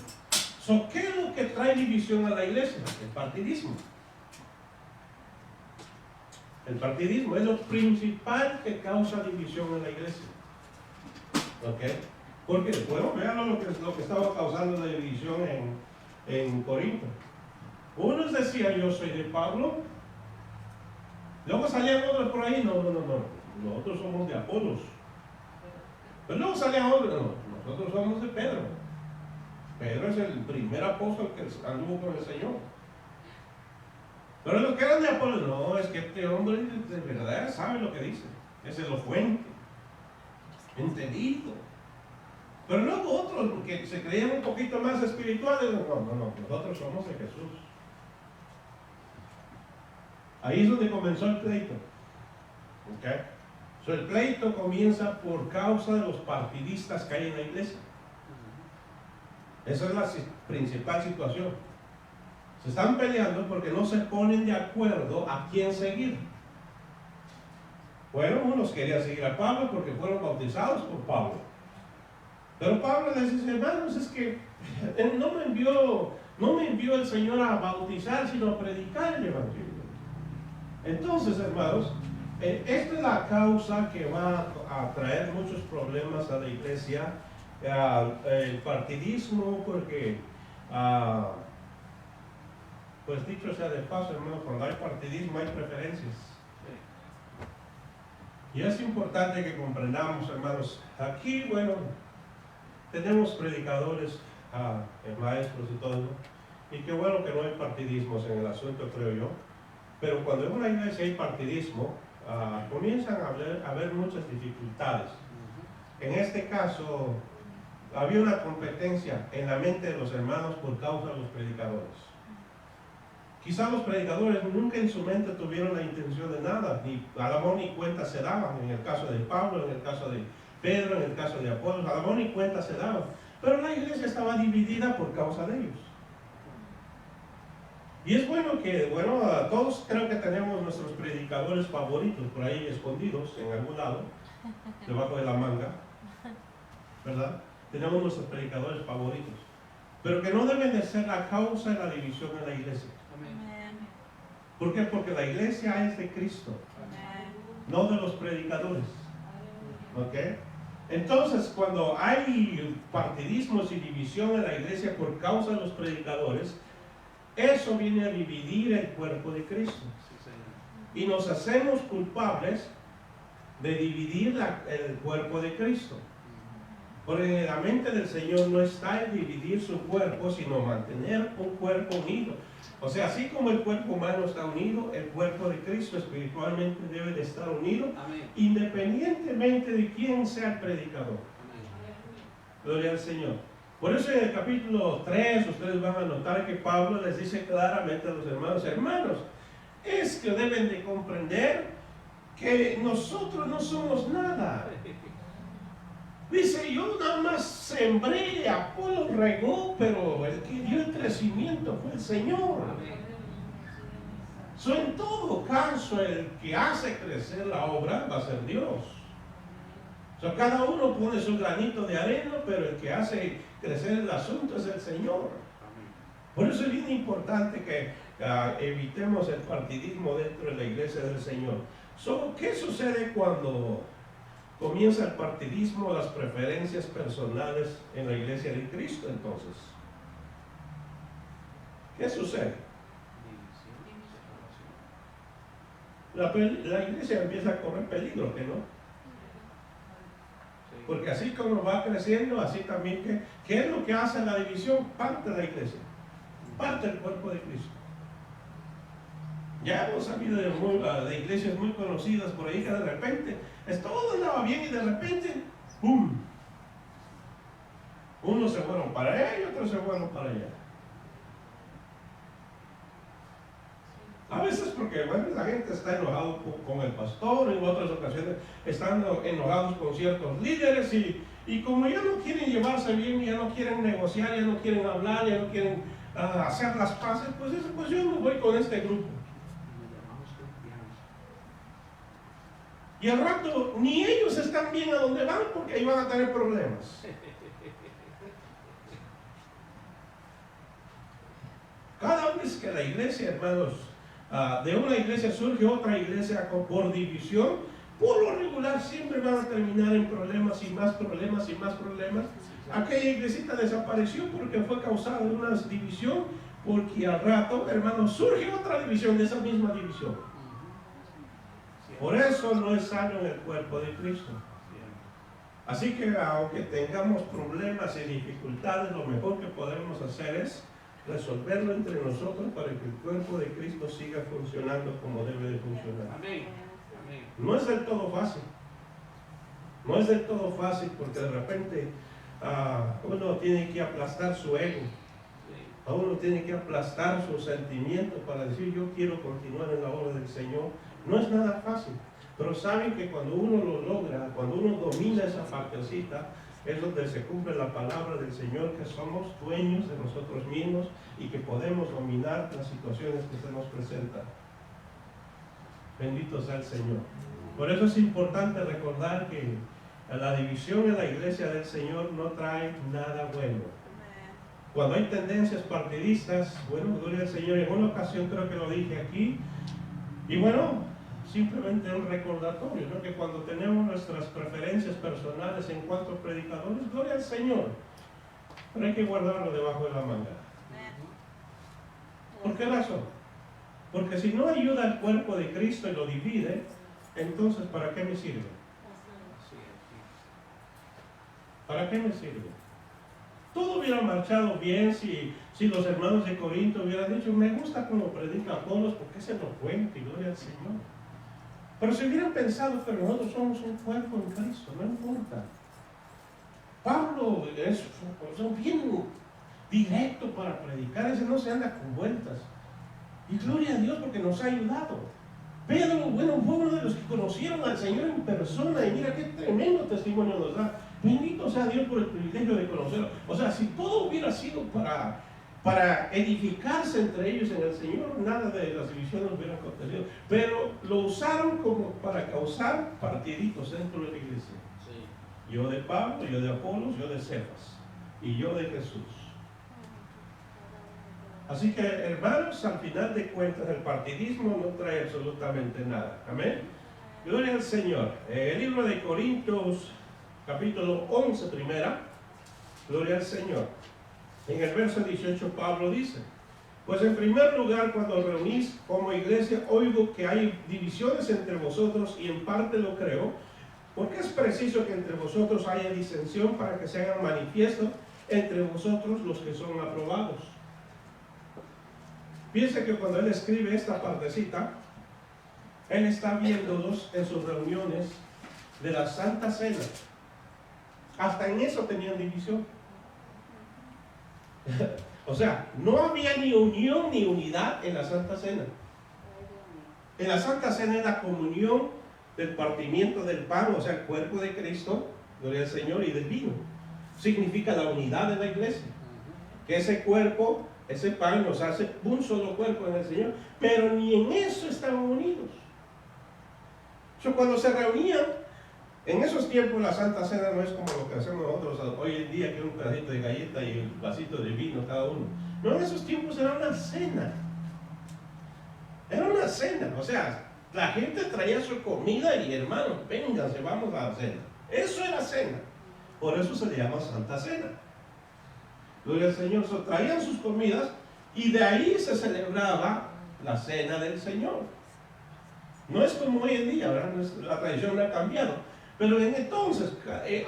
¿Qué es lo que trae división a la iglesia? El partidismo. El partidismo es lo principal que causa división en la iglesia. ¿Ok? Porque, bueno, vean lo que estaba causando la división en Corinto. Unos decían, yo soy de Pablo. Luego salían otros por ahí, no. Nosotros somos de Apolos. Pero luego salían otros, no, nosotros somos de Pedro. Pedro es el primer apóstol que anduvo con el Señor. Pero los que eran de Apolos, no, es que este hombre de verdad sabe lo que dice. Es elocuente, entendido. Pero luego otros que se creían un poquito más espirituales, no, nosotros somos de Jesús. Ahí es donde comenzó el pleito. ¿Okay? El pleito comienza por causa de los partidistas que hay en la iglesia. Esa es la principal situación. Se están peleando porque no se ponen de acuerdo a quién seguir. Bueno, unos querían seguir a Pablo porque fueron bautizados por Pablo. Pero Pablo les dice, hermanos, es que no me envió el Señor a bautizar, sino a predicar el Evangelio. Entonces, hermanos, esta es la causa que va a traer muchos problemas a la iglesia. El partidismo, porque pues dicho sea de paso, hermano, cuando hay partidismo hay preferencias. Y es importante que comprendamos, hermanos, aquí, bueno, tenemos predicadores, maestros y todo, ¿no? Y qué bueno que no hay partidismos en el asunto, creo yo. Pero cuando en una iglesia hay partidismo, comienzan a haber muchas dificultades. En este caso, había una competencia en la mente de los hermanos por causa de los predicadores. Quizás los predicadores nunca en su mente tuvieron la intención de nada, ni a lo mejor ni cuenta se daban, en el caso de Pablo, en el caso de Pedro, en el caso de Apolos, a lo mejor ni cuenta se daban. Pero la iglesia estaba dividida por causa de ellos. Y es bueno que, bueno, todos creo que tenemos nuestros predicadores favoritos por ahí escondidos en algún lado, debajo de la manga, ¿verdad? Tenemos nuestros predicadores favoritos, pero que no deben de ser la causa de la división en la iglesia. Amén. ¿Por qué? Porque la iglesia es de Cristo, no de los predicadores. ¿Ok? Entonces, cuando hay partidismos y división en la iglesia por causa de los predicadores, eso viene a dividir el cuerpo de Cristo. Y nos hacemos culpables de dividir el cuerpo de Cristo. Porque en la mente del Señor no está el dividir su cuerpo, sino mantener un cuerpo unido. O sea, así como el cuerpo humano está unido, el cuerpo de Cristo espiritualmente debe de estar unido. Amén. Independientemente de quién sea el predicador. Amén. Gloria al Señor. Por eso en el capítulo 3 ustedes van a notar que Pablo les dice claramente a los hermanos, hermanos, es que deben de comprender que nosotros no somos nada. Dice, yo nada más sembré, Apolo regó, pero el que dio el crecimiento fue el Señor. En todo caso, el que hace crecer la obra va a ser Dios. Cada uno pone su granito de arena, pero el que hace crecer el asunto es el Señor. Por eso es bien importante que evitemos el partidismo dentro de la iglesia del Señor. ¿Qué sucede cuando comienza el partidismo, las preferencias personales en la iglesia de Cristo entonces? ¿Qué sucede? la iglesia empieza a correr peligro, ¿que no? Sí. Porque así como va creciendo, así también, ¿qué es lo que hace la división? Parte de la iglesia, parte del cuerpo de Cristo. Ya hemos sabido de iglesias muy conocidas por ahí que de repente todo andaba bien y de repente, ¡pum! Unos se fueron para allá y otros se fueron para allá. A veces porque bueno, la gente está enojado con el pastor, en otras ocasiones están enojados con ciertos líderes y como ya no quieren llevarse bien, ya no quieren negociar, ya no quieren hablar, ya no quieren hacer las paces, pues yo me voy con este grupo. Y al rato ni ellos están bien a donde van porque ahí van a tener problemas. Cada vez que la iglesia, hermanos, de una iglesia surge otra iglesia por división, por lo regular siempre van a terminar en problemas y más problemas y más problemas. Aquella iglesita desapareció porque fue causada de una división, porque al rato, hermanos, surge otra división de esa misma división. Por eso no es sano en el cuerpo de Cristo. Así que aunque tengamos problemas y dificultades, lo mejor que podemos hacer es resolverlo entre nosotros para que el cuerpo de Cristo siga funcionando como debe de funcionar. Amén. Amén. No es del todo fácil. No es del todo fácil porque de repente uno tiene que aplastar su ego. A uno tiene que aplastar sus sentimientos para decir yo quiero continuar en la obra del Señor. No es nada fácil. Pero saben que cuando uno lo logra, cuando uno domina esa partecita, es donde se cumple la palabra del Señor, que somos dueños de nosotros mismos y que podemos dominar las situaciones que se nos presentan. Bendito sea el Señor. Por eso es importante recordar que la división en la iglesia del Señor no trae nada bueno. Cuando hay tendencias partidistas, bueno, gloria al Señor, en una ocasión creo que lo dije aquí, y bueno, simplemente un recordatorio, ¿no? Que cuando tenemos nuestras preferencias personales en cuanto a predicadores, gloria al Señor, pero hay que guardarlo debajo de la manga. ¿Por qué razón? Porque si no ayuda al cuerpo de Cristo y lo divide, entonces ¿para qué me sirve? ¿Para qué me sirve? Todo hubiera marchado bien si los hermanos de Corinto hubieran dicho, me gusta como predica Apolos porque es elocuente, gloria al Señor. Pero si hubieran pensado que nosotros somos un cuerpo en Cristo, no importa. Pablo es bien directo para predicar, ese no se anda con vueltas. Y gloria a Dios porque nos ha ayudado. Pedro, bueno, fue uno de los que conocieron al Señor en persona y mira qué tremendo testimonio nos da. Bendito sea Dios por el privilegio de conocerlo. O sea, si todo hubiera sido para edificarse entre ellos en el Señor, nada de las divisiones hubiera acontecido. Pero lo usaron como para causar partiditos dentro de la iglesia. Sí. Yo de Pablo, yo de Apolos, yo de Cefas y yo de Jesús. Así que, hermanos, al final de cuentas, el partidismo no trae absolutamente nada. Amén. Gloria al Señor. El libro de Corintios, capítulo 11, primera. Gloria al Señor. En el verso 18 Pablo dice, pues en primer lugar cuando reunís como iglesia oigo que hay divisiones entre vosotros y en parte lo creo, porque es preciso que entre vosotros haya disensión para que se hagan manifiesto entre vosotros los que son aprobados. Piensa que cuando él escribe esta partecita, él está viéndolos en sus reuniones de la Santa Cena. Hasta en eso tenían división. O sea, no había ni unión ni unidad en la Santa Cena. En la Santa Cena es la comunión del partimiento del pan, o sea, el cuerpo de Cristo, gloria al Señor, y del vino. Significa la unidad de la iglesia. Que ese cuerpo, ese pan nos hace un solo cuerpo en el Señor, pero ni en eso estaban unidos. Cuando se reunían, en esos tiempos la Santa Cena no es como lo que hacemos nosotros hoy en día, que es un pedacito de galleta y un vasito de vino cada uno. No, en esos tiempos era una cena. Era una cena, o sea, la gente traía su comida y hermanos, vénganse, vamos a la cena. Eso era cena. Por eso se le llama Santa Cena. Gloria al Señor. Traían sus comidas y de ahí se celebraba la cena del Señor. No es como hoy en día, ¿verdad? La tradición no ha cambiado. Pero en entonces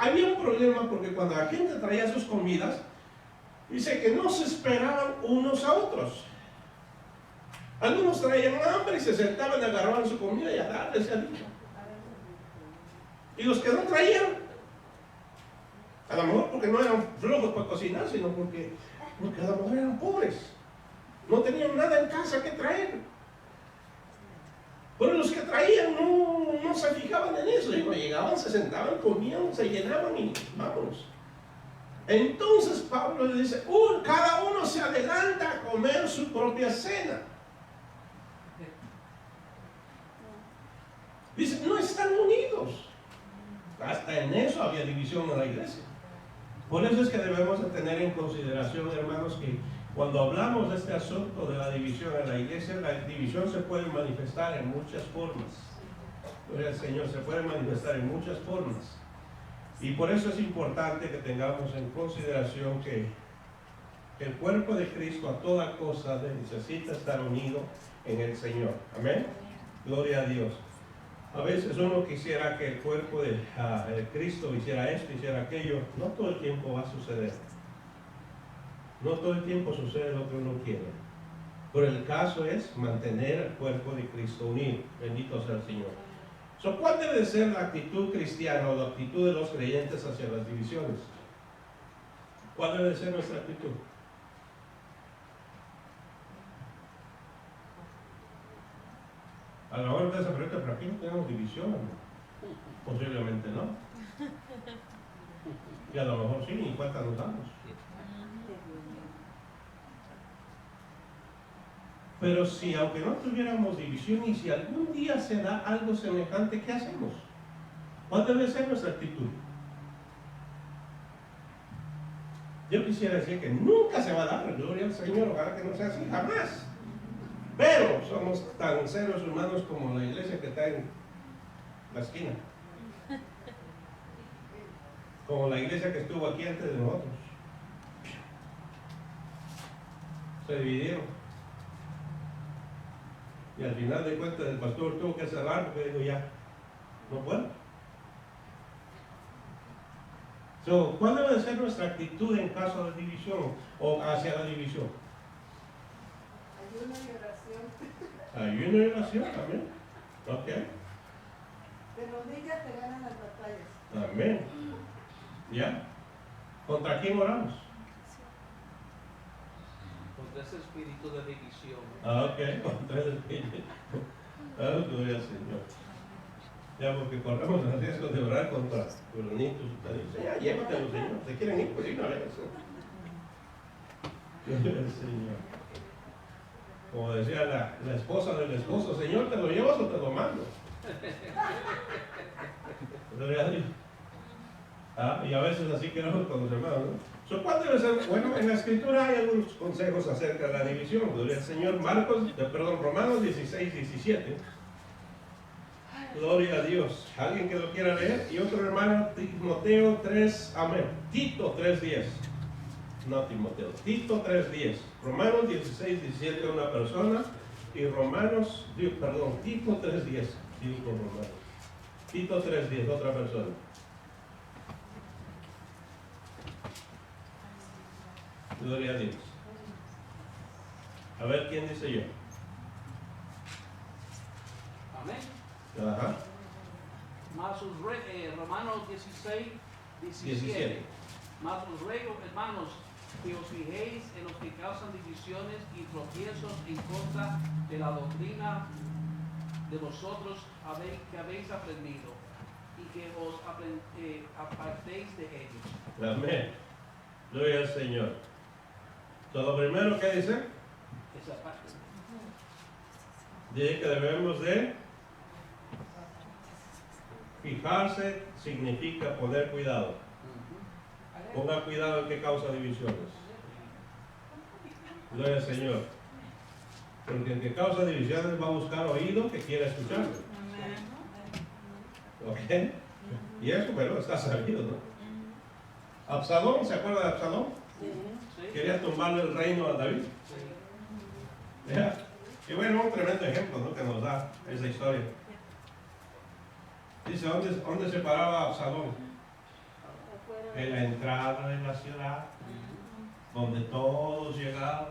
había un problema porque cuando la gente traía sus comidas, dice que no se esperaban unos a otros. Algunos traían hambre y se sentaban, agarraban su comida y a darles al hijo. Y los que no traían, a lo mejor porque no eran flojos para cocinar, sino porque a lo mejor eran pobres. No tenían nada en casa que traer. Pero los que traían no se fijaban en eso. Y llegaban, se sentaban, comían, se llenaban y vámonos. Entonces Pablo le dice, cada uno se adelanta a comer su propia cena. Dice, no están unidos. Hasta en eso había división en la iglesia. Por eso es que debemos de tener en consideración, hermanos, que cuando hablamos de este asunto de la división en la iglesia, la división se puede manifestar en muchas formas. Gloria al Señor, se puede manifestar en muchas formas. Y por eso es importante que tengamos en consideración que el cuerpo de Cristo a toda cosa necesita estar unido en el Señor. Amén. Gloria a Dios. A veces uno quisiera que el cuerpo de Cristo hiciera esto, hiciera aquello. No todo el tiempo va a suceder. No todo el tiempo sucede lo que uno quiere. Pero el caso es mantener el cuerpo de Cristo unido. Bendito sea el Señor. ¿Cuál debe de ser la actitud cristiana o la actitud de los creyentes hacia las divisiones? ¿Cuál debe de ser nuestra actitud? A la hora de esa pregunta, ¿para qué no tenemos división? Posiblemente no. Y a lo mejor sí, ni cuenta nos damos. Pero si, aunque no tuviéramos división, y si algún día se da algo semejante, ¿qué hacemos? ¿Cuál debe ser nuestra actitud? Yo quisiera decir que nunca se va a dar, gloria al Señor, ojalá que no sea así, jamás. Pero somos tan seres humanos como la iglesia que está en la esquina. Como la iglesia que estuvo aquí antes de nosotros. Se dividieron. Y al final de cuentas el pastor tuvo que cerrar porque dijo ya, no puedo. ¿Cuál debe ser nuestra actitud en caso de división o hacia la división? Ayuno y oración. Ayuno y oración también. Ok. De rodillas te ganan las batallas. Amén. ¿Ya? ¿Contra quién oramos? Contra ese espíritu de división. Ok, contra el espíritu. Gloria al Señor. Ya, porque corremos el riesgo de orar contra buronitos. Ya, llévatelo, Señor. ¿Se quieren ir? Pues una vez. Gloria al Señor. Como decía la esposa del esposo, Señor, ¿te lo llevas o te lo mando? Gloria a Dios. Y a veces así queremos con los hermanos, ¿no? ¿Cuál debe ser? Bueno, en la Escritura hay algunos consejos acerca de la división. Gloria al Señor. Romanos 16, 17. Gloria a Dios. ¿Alguien que lo quiera leer? Y otro hermano, Timoteo 3, amén. Tito 3:10. No Timoteo, Tito 3:10. Romanos 16, 17 una persona. Y Tito 3:10. Tito 3:10 otra persona. Gloria a Dios. A ver quién dice yo. Amén. Ajá. Romanos 16, 17. Mas os ruego, hermanos, que os fijéis en los que causan divisiones y tropiezos en contra de la doctrina de vosotros que habéis aprendido, y que os apartéis de ellos. Amén. Gloria al Señor. Lo primero que dice, Esa parte. dice que debemos de fijarse, significa poner cuidado. Ponga cuidado en que causa divisiones. Gloria al Señor. Porque el que causa divisiones va a buscar oído que quiera escucharlo. ¿Ok? Y eso, pero está sabido, ¿no? Absalón, ¿se acuerda de Absalón? Quería tumbarle el reino a David. ¿Ya? Y bueno, un tremendo ejemplo, ¿no?, que nos da esa historia. Dice, ¿dónde se paraba Absalón? Afuera. En la entrada de la ciudad, donde todos llegaban.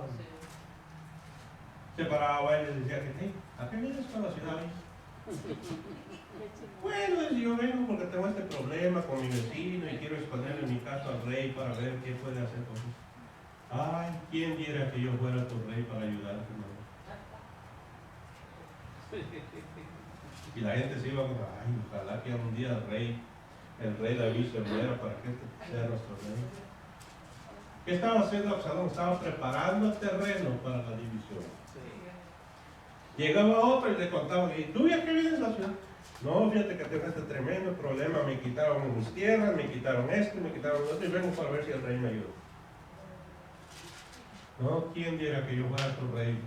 Se paraba él y le decía que, hey, ¿a qué vienes con la ciudad? Bueno, yo vengo porque tengo este problema con mi vecino y quiero exponerle mi caso al rey para ver qué puede hacer con eso. Ay, ¿quién diera que yo fuera tu rey para ayudarte, hermano? Y la gente se iba como, ay, ojalá que un día el rey David se muera para que este sea nuestro rey. ¿Qué estaba haciendo Absalón? Estaba preparando el terreno para la división. Llegaba otro y le contaba, ¿y tú ya qué vienes a la ciudad? No, fíjate que tengo este tremendo problema, me quitaron mis tierras, me quitaron esto, me quitaron lo otro, y vengo para ver si el rey me ayuda. No, ¿quién diera que yo fuera tu rey?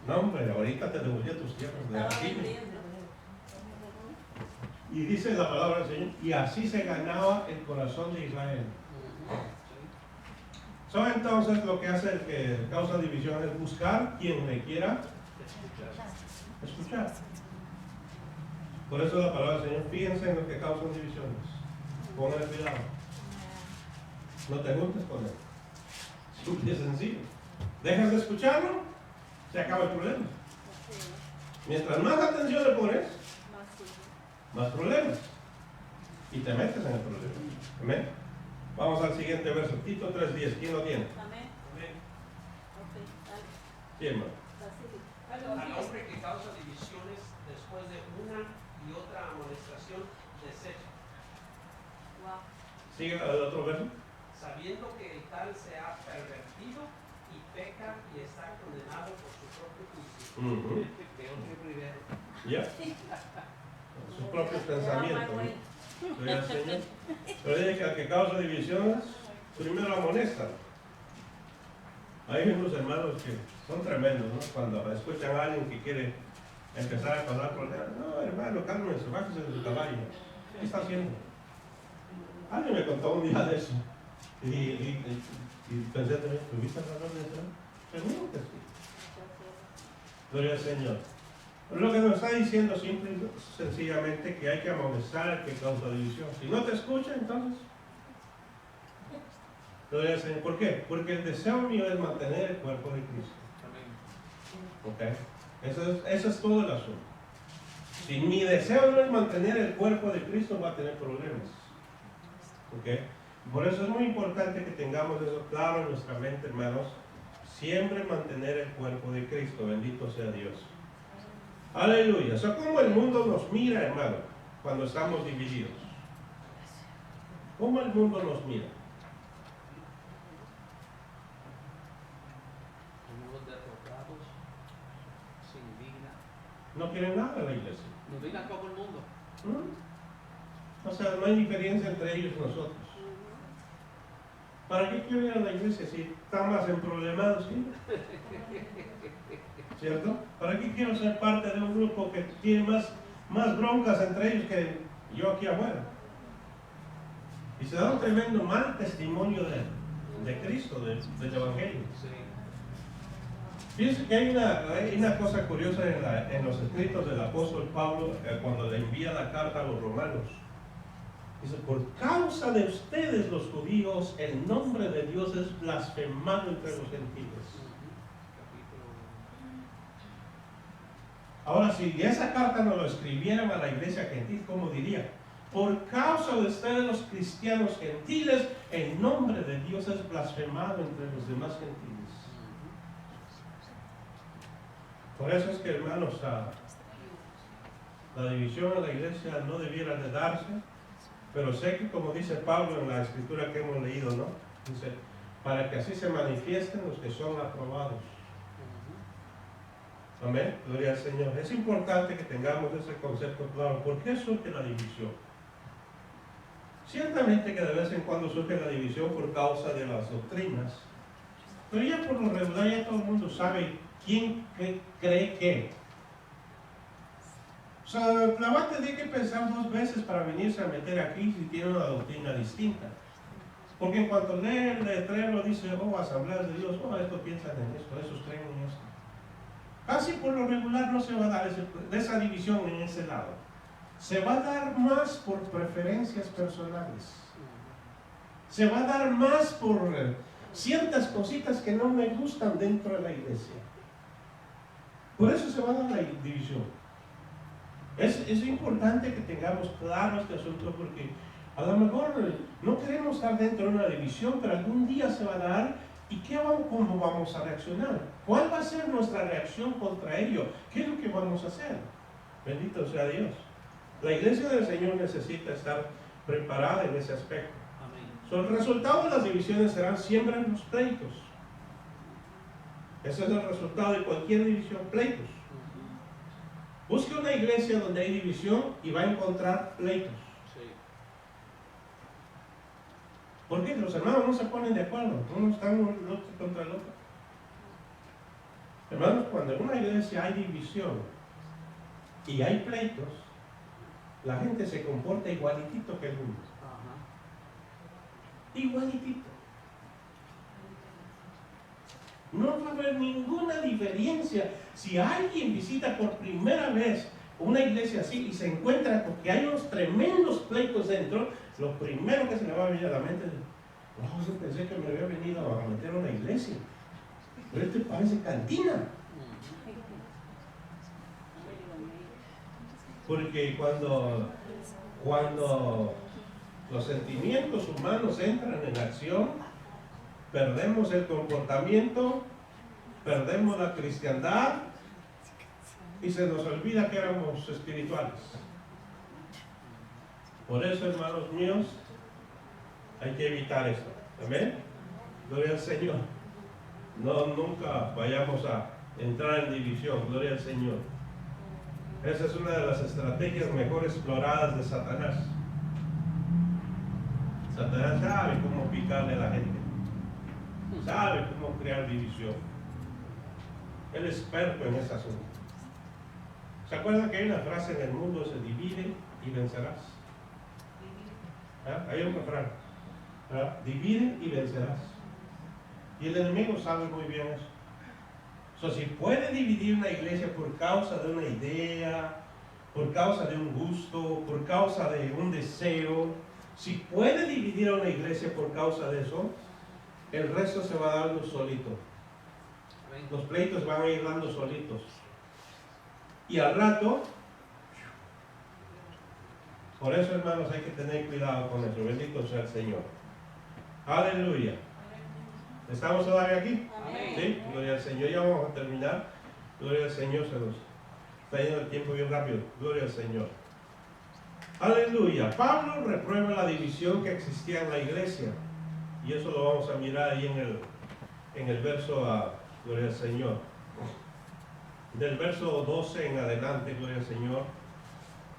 No, hombre, ahorita te devolví tus tierras de aquí. Y dice la palabra del Señor, y así se ganaba el corazón de Israel. Entonces lo que hace el que causa división es buscar quien le quiera escuchar. Por eso la palabra del Señor, fíjense en lo que causan divisiones. Ponle cuidado. No te juntes con él. Simple y sencillo. Dejas de escucharlo, se acaba el problema. Mientras más atención le pones, más problemas. Y te metes en el problema. Amén. Vamos al siguiente verso, Tito 3:10. ¿Quién lo tiene? Amén. Amén. Ok, dale. Sí, hermano. Al hombre que causa divisiones después de una y otra amonestación, desecha. Wow. Sigue el otro verso. Sabiendo que el tal se ha pervertido y peca y está condenado por su propio juicio. Peor que primero. Ya. Sus propios pensamientos. ¿No? Gloria al Señor. Pero dice que al que causa divisiones, primero amonesta. Hay unos hermanos que son tremendos, ¿no? Cuando escuchan a alguien que quiere empezar a causar problemas, no, hermano, cálmese, bájese de su caballo. ¿Qué está haciendo? Alguien me contó un día de eso. Y pensé también, ¿tuviste razón de eso? Seguro que sí. Gloria al Señor. Pero lo que nos está diciendo simple y sencillamente que hay que amonestar al que causa división. Si no te escucha, entonces. Gloria al Señor. ¿Por qué? Porque el deseo mío es mantener el cuerpo de Cristo. ¿Ok? Eso es todo el asunto. Si mi deseo no es mantener el cuerpo de Cristo, va a tener problemas. ¿Ok? Por eso es muy importante que tengamos eso claro en nuestra mente, hermanos. Siempre mantener el cuerpo de Cristo. Bendito sea Dios. Aleluya. O sea, ¿cómo el mundo nos mira, hermano, cuando estamos divididos? ¿Cómo el mundo nos mira? Unos derrotados, sin digna. No quieren nada de la iglesia. Nos digna como el mundo. ¿Mm? O sea, no hay diferencia entre ellos y nosotros. ¿Para qué quiero ir a la iglesia si están más emproblemados? ¿Sí? ¿Cierto? ¿Para qué quiero ser parte de un grupo que tiene más broncas entre ellos que yo aquí afuera? Y se da un tremendo mal testimonio de Cristo, del Evangelio. Fíjense que hay una cosa curiosa en los escritos del apóstol Pablo cuando le envía la carta a los romanos. Dice, por causa de ustedes los judíos, el nombre de Dios es blasfemado entre los gentiles. Ahora, si esa carta no lo escribieran a la iglesia gentil, ¿cómo diría? Por causa de ustedes los cristianos gentiles, el nombre de Dios es blasfemado entre los demás gentiles. Por eso es que, hermanos, la división en la iglesia no debiera de darse. Pero sé que, como dice Pablo en la escritura que hemos leído, ¿no? Dice, para que así se manifiesten los que son aprobados. Amén. Gloria al Señor. Es importante que tengamos ese concepto claro. ¿Por qué surge la división? Ciertamente que de vez en cuando surge la división por causa de las doctrinas. Pero ya por lo regular ya todo el mundo sabe quién cree qué. O sea, la va a tener que pensar 2 veces para venirse a meter aquí si tiene una doctrina distinta. Porque en cuanto lee el letrero dice, oh, asambleas de Dios, oh, estos piensan en esto, esos creen en esto. Casi por lo regular no se va a dar esa división en ese lado. se va a dar más por preferencias personales. Se va a dar más por ciertas cositas que no me gustan dentro de la iglesia. Por eso se va a dar la división. Es importante que tengamos claro este asunto, porque a lo mejor no queremos estar dentro de una división, pero algún día se va a dar. ¿Y cómo vamos a reaccionar? ¿Cuál va a ser nuestra reacción contra ello? ¿Qué es lo que vamos a hacer? Bendito sea Dios. La iglesia del Señor necesita estar preparada en ese aspecto. El resultado de las divisiones serán siempre en los pleitos. Ese es el resultado de cualquier división, pleitos. Busque una iglesia donde hay división y va a encontrar pleitos. ¿Por qué? Los hermanos no se ponen de acuerdo, uno está uno contra el otro. Hermanos, cuando en una iglesia hay división y hay pleitos, la gente se comporta igualitito que el mundo. Igualitito. No va a haber ninguna diferencia. Si alguien visita por primera vez una iglesia así y se encuentra con que hay unos tremendos pleitos dentro, lo primero que se le va a venir a la mente es: wow, yo pensé que me había venido a meter a una iglesia, pero este parece cantina. Porque cuando los sentimientos humanos entran en acción, perdemos el comportamiento, perdemos la cristiandad y se nos olvida que éramos espirituales. Por eso, hermanos míos, hay que evitar esto. Amén. Gloria al Señor. No, nunca vayamos a entrar en división. Gloria al Señor. Esa es una de las estrategias mejor exploradas de Satanás. Satanás sabe cómo picarle a la gente, sabe cómo crear división. Él es experto en ese asunto. ¿Se acuerdan que hay una frase en el mundo: se divide y vencerás? ¿Ah? Hay una frase: ¿ah? Divide y vencerás. Y el enemigo sabe muy bien eso. Si puede dividir una iglesia por causa de una idea, por causa de un gusto, por causa de un deseo, si puede dividir a una iglesia por causa de eso, el resto se va dando solito. Los pleitos van a ir dando solitos. Y al rato, por eso, hermanos, hay que tener cuidado con eso. Bendito sea el Señor. Aleluya. ¿Estamos todavía aquí? Amén. Sí, gloria al Señor. Ya vamos a terminar. Gloria al Señor. Se nos está yendo el tiempo bien rápido. Gloria al Señor. Aleluya. Pablo reprueba la división que existía en la iglesia. Y eso lo vamos a mirar ahí en el verso, gloria al Señor. Del verso 12 en adelante, gloria al Señor.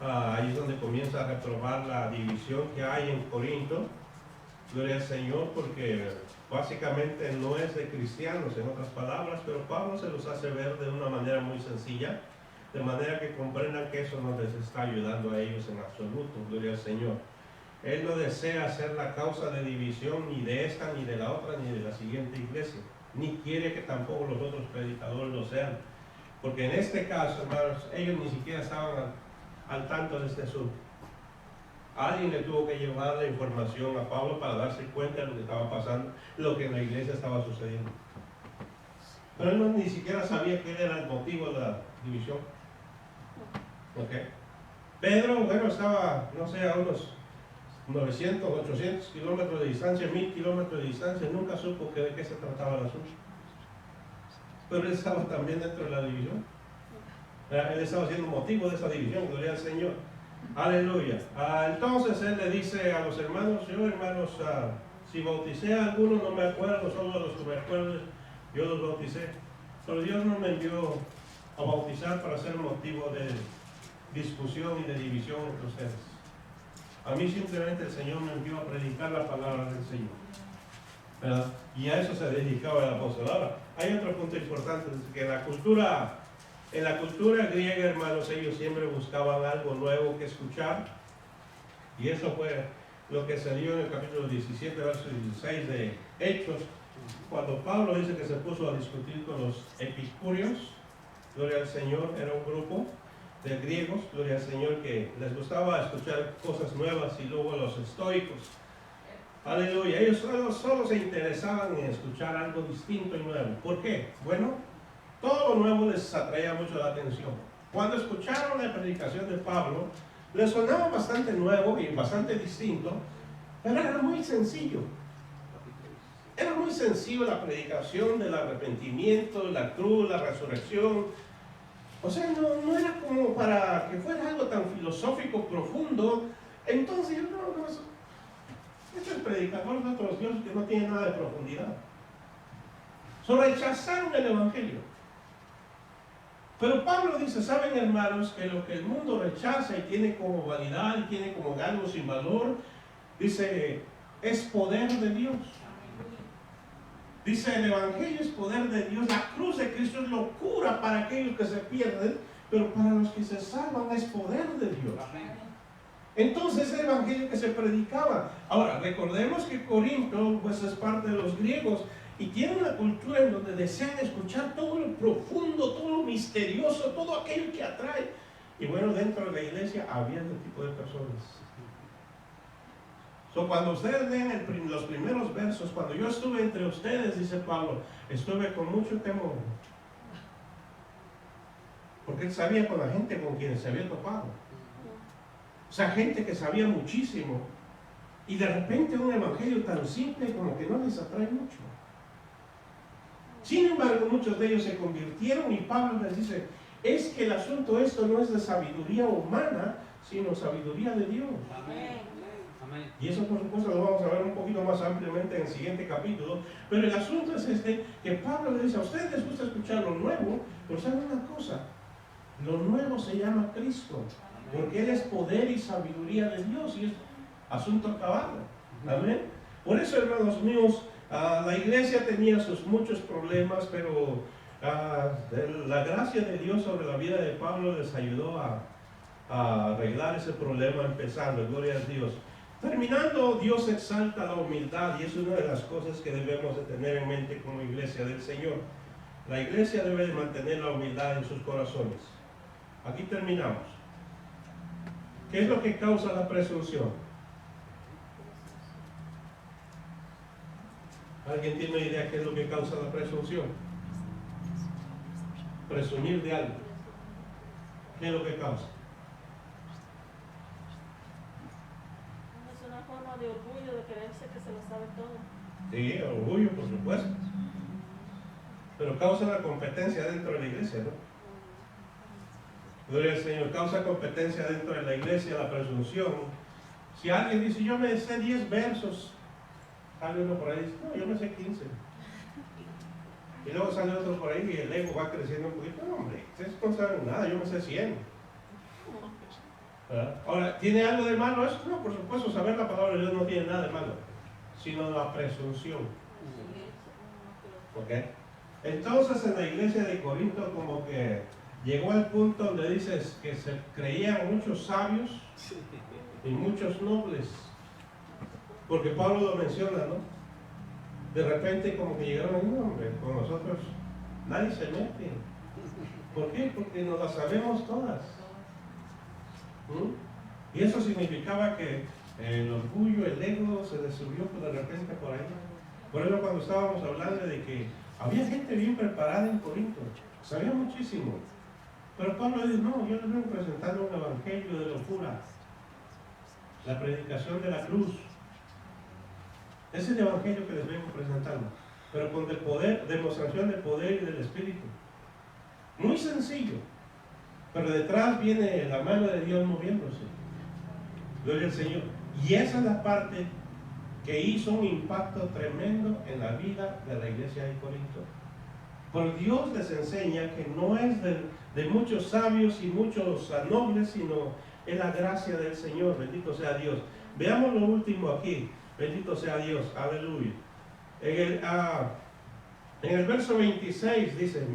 Ahí es donde comienza a reprobar la división que hay en Corinto. Gloria al Señor, porque básicamente no es de cristianos, en otras palabras, pero Pablo se los hace ver de una manera muy sencilla, de manera que comprendan que eso no les está ayudando a ellos en absoluto. Gloria al Señor. Él no desea ser la causa de división ni de esta, ni de la otra, ni de la siguiente iglesia, ni quiere que tampoco los otros predicadores lo sean, porque en este caso, hermanos, ellos ni siquiera estaban al tanto de este asunto. Alguien le tuvo que llevar la información a Pablo para darse cuenta de lo que estaba pasando, lo que en la iglesia estaba sucediendo. Pero él ni siquiera sabía qué era el motivo de la división. ¿Okay? Pedro, bueno, estaba, no sé, a unos 900, 800 kilómetros de distancia, 1000 kilómetros de distancia, nunca supo de qué se trataba el asunto. Pero él estaba también dentro de la división. Él estaba siendo motivo de esa división, gloria al Señor. Aleluya. Entonces él le dice a los hermanos: yo, hermanos, si bauticé a algunos, no me acuerdo, solo a los que me acuerdo, yo los bauticé. Pero Dios no me envió a bautizar para ser motivo de discusión y de división entre ustedes. A mí simplemente el Señor me envió a predicar la palabra del Señor, ¿verdad? Y a eso se dedicaba el apóstol. Ahora, hay otro punto importante, es que en la cultura griega, hermanos, ellos siempre buscaban algo nuevo que escuchar, y eso fue lo que se dio en el capítulo 17, verso 16 de Hechos, cuando Pablo dice que se puso a discutir con los epicúreos. Gloria al Señor. Era un grupo de griegos, gloria al Señor, que les gustaba escuchar cosas nuevas, y luego los estoicos. Aleluya, ellos solo se interesaban en escuchar algo distinto y nuevo. ¿Por qué? Bueno, todo lo nuevo les atraía mucho la atención. Cuando escucharon la predicación de Pablo, les sonaba bastante nuevo y bastante distinto, pero era muy sencillo. Era muy sencillo la predicación del arrepentimiento, la cruz, la resurrección. O sea, no era como para que fuera algo tan filosófico, profundo. Entonces, este es predicador de otros dioses que no tiene nada de profundidad. Rechazaron el Evangelio. Pero Pablo dice, ¿saben, hermanos, que lo que el mundo rechaza y tiene como vanidad y tiene como algo sin valor, dice, es poder de Dios? Dice, el Evangelio es poder de Dios. La cruz de Cristo es locura para aquellos que se pierden, pero para los que se salvan es poder de Dios. Entonces el Evangelio que se predicaba. Ahora, recordemos que Corinto pues es parte de los griegos y tiene una cultura en donde desean escuchar todo lo profundo, todo lo misterioso, todo aquello que atrae. Y bueno, dentro de la iglesia había ese tipo de personas. Cuando ustedes leen los primeros versos, cuando yo estuve entre ustedes, dice Pablo, estuve con mucho temor. Porque él sabía con la gente con quien se había topado. O sea, gente que sabía muchísimo. Y de repente un evangelio tan simple como que no les atrae mucho. Sin embargo, muchos de ellos se convirtieron y Pablo les dice, es que el asunto esto no es de sabiduría humana, sino sabiduría de Dios. Amén. Y eso por supuesto lo vamos a ver un poquito más ampliamente en el siguiente capítulo. Pero el asunto es que Pablo le dice, a ustedes les gusta escuchar lo nuevo, pero ¿saben una cosa? Lo nuevo se llama Cristo, porque Él es poder y sabiduría de Dios y es asunto acabado. Amén. Por eso, hermanos míos, la iglesia tenía sus muchos problemas, pero la gracia de Dios sobre la vida de Pablo les ayudó a arreglar ese problema, empezando, gloria a Dios. Terminando, Dios exalta la humildad y es una de las cosas que debemos de tener en mente como iglesia del Señor. La iglesia debe de mantener la humildad en sus corazones. Aquí terminamos. ¿Qué es lo que causa la presunción? ¿Alguien tiene una idea qué es lo que causa la presunción? Presumir de algo. ¿Qué es lo que causa? Es una forma de orgullo, de creerse que se lo sabe todo. Sí, orgullo, por supuesto. Pero causa la competencia dentro de la iglesia, ¿no? Gloria al Señor. Causa competencia dentro de la iglesia, la presunción. Si alguien dice, yo me sé 10 versos, sale uno por ahí y dice, no, yo me sé 15. Y luego sale otro por ahí y el ego va creciendo un poquito. No, hombre, ustedes no saben nada, yo me sé 100. ¿Verdad? Ahora, ¿tiene algo de malo eso? No, por supuesto, saber la palabra de Dios no tiene nada de malo, sino la presunción. ¿Ok? Entonces en la iglesia de Corinto como que llegó al punto donde dices que se creían muchos sabios y muchos nobles. Porque Pablo lo menciona, ¿no? De repente como que llegaron y no, hombre, con nosotros nadie se mete. ¿Por qué? Porque nos las sabemos todas. Y eso significaba que el orgullo, el ego se les subió de repente por ahí. Por eso cuando estábamos hablando de que había gente bien preparada en Corinto, sabía muchísimo. Pero Pablo dice, no, yo les vengo presentando un evangelio de locura. La predicación de la cruz. Es el evangelio que les vengo presentando. Pero con el poder, demostración del poder y del Espíritu. Muy sencillo. Pero detrás viene la mano de Dios moviéndose. Gloria al Señor. Y esa es la parte que hizo un impacto tremendo en la vida de la iglesia de Corinto. Por Dios les enseña que no es de muchos sabios y muchos nobles, sino es la gracia del Señor. Bendito sea Dios. Veamos lo último aquí. Bendito sea Dios. Aleluya. En el verso 26 dice,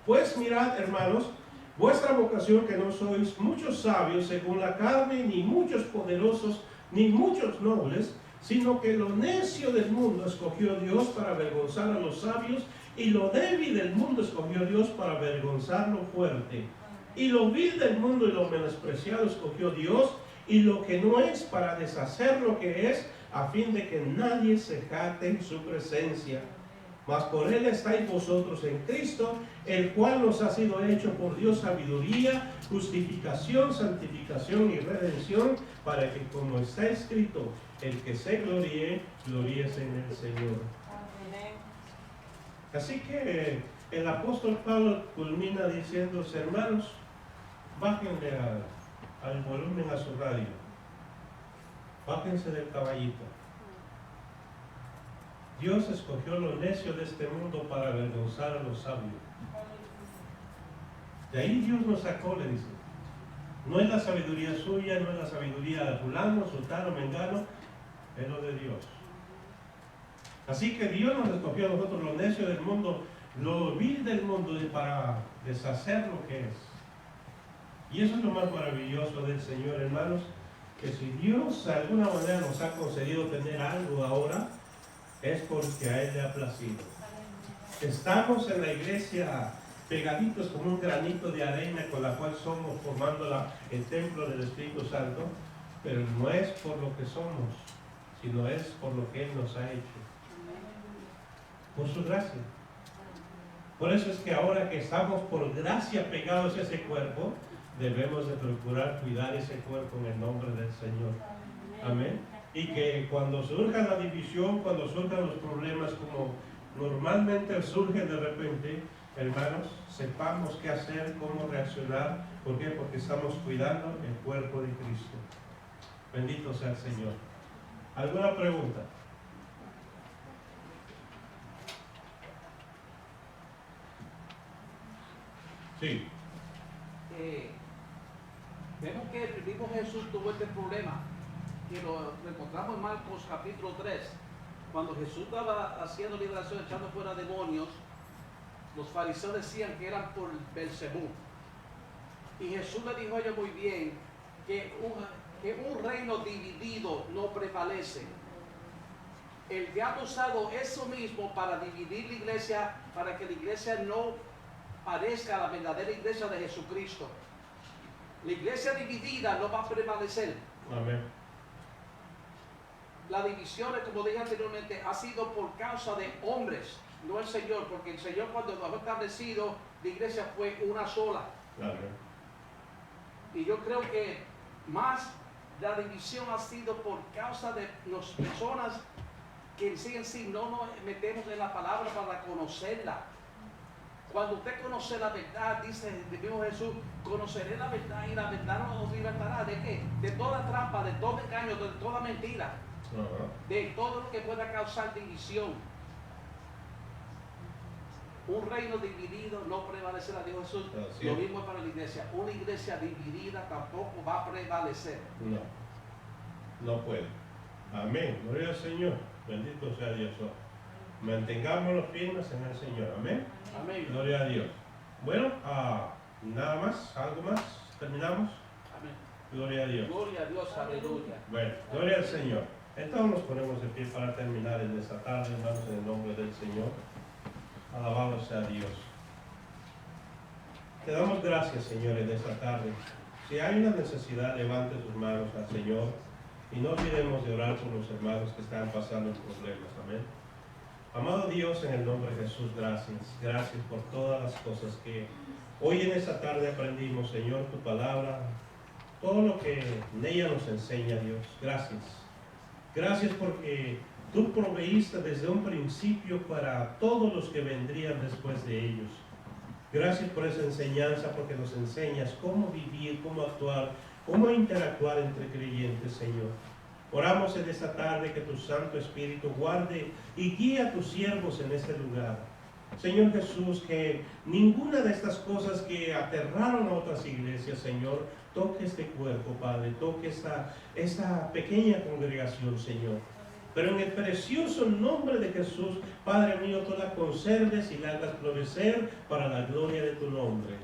pues mirad, hermanos, vuestra vocación, que no sois muchos sabios según la carne, ni muchos poderosos, ni muchos nobles, sino que lo necio del mundo escogió Dios para avergonzar a los sabios, y lo débil del mundo escogió Dios para avergonzar lo fuerte. Y lo vil del mundo y lo menospreciado escogió Dios, y lo que no es, para deshacer lo que es, a fin de que nadie se jacte en su presencia. Mas por él estáis vosotros en Cristo, el cual nos ha sido hecho por Dios sabiduría, justificación, santificación y redención, para que, como está escrito, el que se gloríe, gloríese en el Señor. Así que el apóstol Pablo culmina diciendo: hermanos, bájenle al volumen a su radio, bájense del caballito. Dios escogió lo necio de este mundo para avergonzar a los sabios. De ahí Dios nos sacó, le dice. No es la sabiduría suya, no es la sabiduría de fulano, sultano, mengano, es lo de Dios. Así que Dios nos escogió a nosotros lo necio del mundo, lo vil del mundo, para deshacer lo que es. Y eso es lo más maravilloso del Señor, hermanos, que si Dios de alguna manera nos ha concedido tener algo ahora, es porque a Él le ha placido. Estamos en la iglesia pegaditos como un granito de arena con la cual somos formando el templo del Espíritu Santo, pero no es por lo que somos, sino es por lo que Él nos ha hecho, por su gracia. Por eso es que ahora que estamos por gracia pegados a ese cuerpo, debemos de procurar cuidar ese cuerpo en el nombre del Señor. Amén. Y que cuando surja la división, cuando surjan los problemas como normalmente surgen de repente, hermanos, sepamos qué hacer, cómo reaccionar. ¿Por qué? Porque estamos cuidando el cuerpo de Cristo. Bendito sea el Señor. ¿Alguna pregunta? Sí. Vemos que el mismo Jesús tuvo este problema, que lo encontramos en Marcos capítulo 3. Cuando Jesús estaba haciendo liberación, echando fuera demonios, los fariseos decían que eran por Belcebú. Y Jesús le dijo a ellos muy bien que un reino dividido no prevalece. El diablo ha usado eso mismo para dividir la iglesia, para que la iglesia no parezca la verdadera iglesia de Jesucristo. La iglesia dividida no va a prevalecer. Amén. La división, como dije anteriormente, ha sido por causa de hombres, no el Señor, porque el Señor, cuando nos ha establecido, la iglesia fue una sola. Amén. Y yo creo que más la división ha sido por causa de las personas que en sí no nos metemos en la palabra para conocerla. Cuando usted conoce la verdad, dice el mismo Jesús, conoceré la verdad y la verdad nos libertará. ¿De qué? De toda trampa, de todo engaño, de toda mentira, de todo lo que pueda causar división. Un reino dividido no prevalecerá, dijo Jesús. Lo mismo es para la iglesia. Una iglesia dividida tampoco va a prevalecer. No puede. Amén. Gloria al Señor. Bendito sea Dios. Mantengámonos firmes en el Señor. Amén. Amén. Gloria a Dios. Bueno, nada más, algo más. Terminamos. Amén. Gloria a Dios. Gloria a Dios, aleluya. Bueno, gloria al Señor. Entonces nos ponemos de pie para terminar en esta tarde, hermanos, en el nombre del Señor. Alabado sea Dios. Te damos gracias, Señor, en esta tarde. Si hay una necesidad, levante sus manos al Señor y no olvidemos de orar por los hermanos que están pasando problemas. Amén. Amado Dios, en el nombre de Jesús, gracias. Gracias por todas las cosas que hoy en esta tarde aprendimos, Señor, tu palabra, todo lo que en ella nos enseña, Dios. Gracias. Gracias porque tú proveíste desde un principio para todos los que vendrían después de ellos. Gracias por esa enseñanza, porque nos enseñas cómo vivir, cómo actuar, cómo interactuar entre creyentes, Señor. Oramos en esta tarde que tu Santo Espíritu guarde y guíe a tus siervos en este lugar. Señor Jesús, que ninguna de estas cosas que aterraron a otras iglesias, Señor, toque este cuerpo, Padre, toque esta pequeña congregación, Señor. Pero en el precioso nombre de Jesús, Padre mío, tú la conserves y la hagas florecer para la gloria de tu nombre.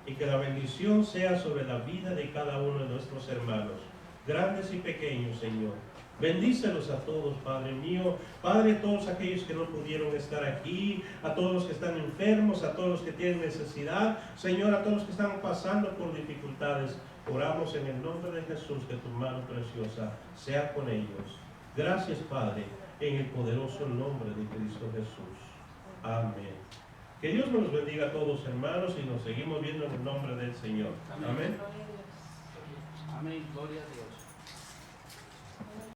Y que la bendición sea sobre la vida de cada uno de nuestros hermanos, grandes y pequeños, Señor. Bendícelos a todos, Padre mío. Padre, todos aquellos que no pudieron estar aquí, a todos los que están enfermos, a todos los que tienen necesidad, Señor, a todos los que están pasando por dificultades. Oramos en el nombre de Jesús, que tu mano preciosa sea con ellos. Gracias, Padre, en el poderoso nombre de Cristo Jesús. Amén. Que Dios nos bendiga a todos, hermanos, y nos seguimos viendo en el nombre del Señor. Amén. Amén. Gloria a Dios.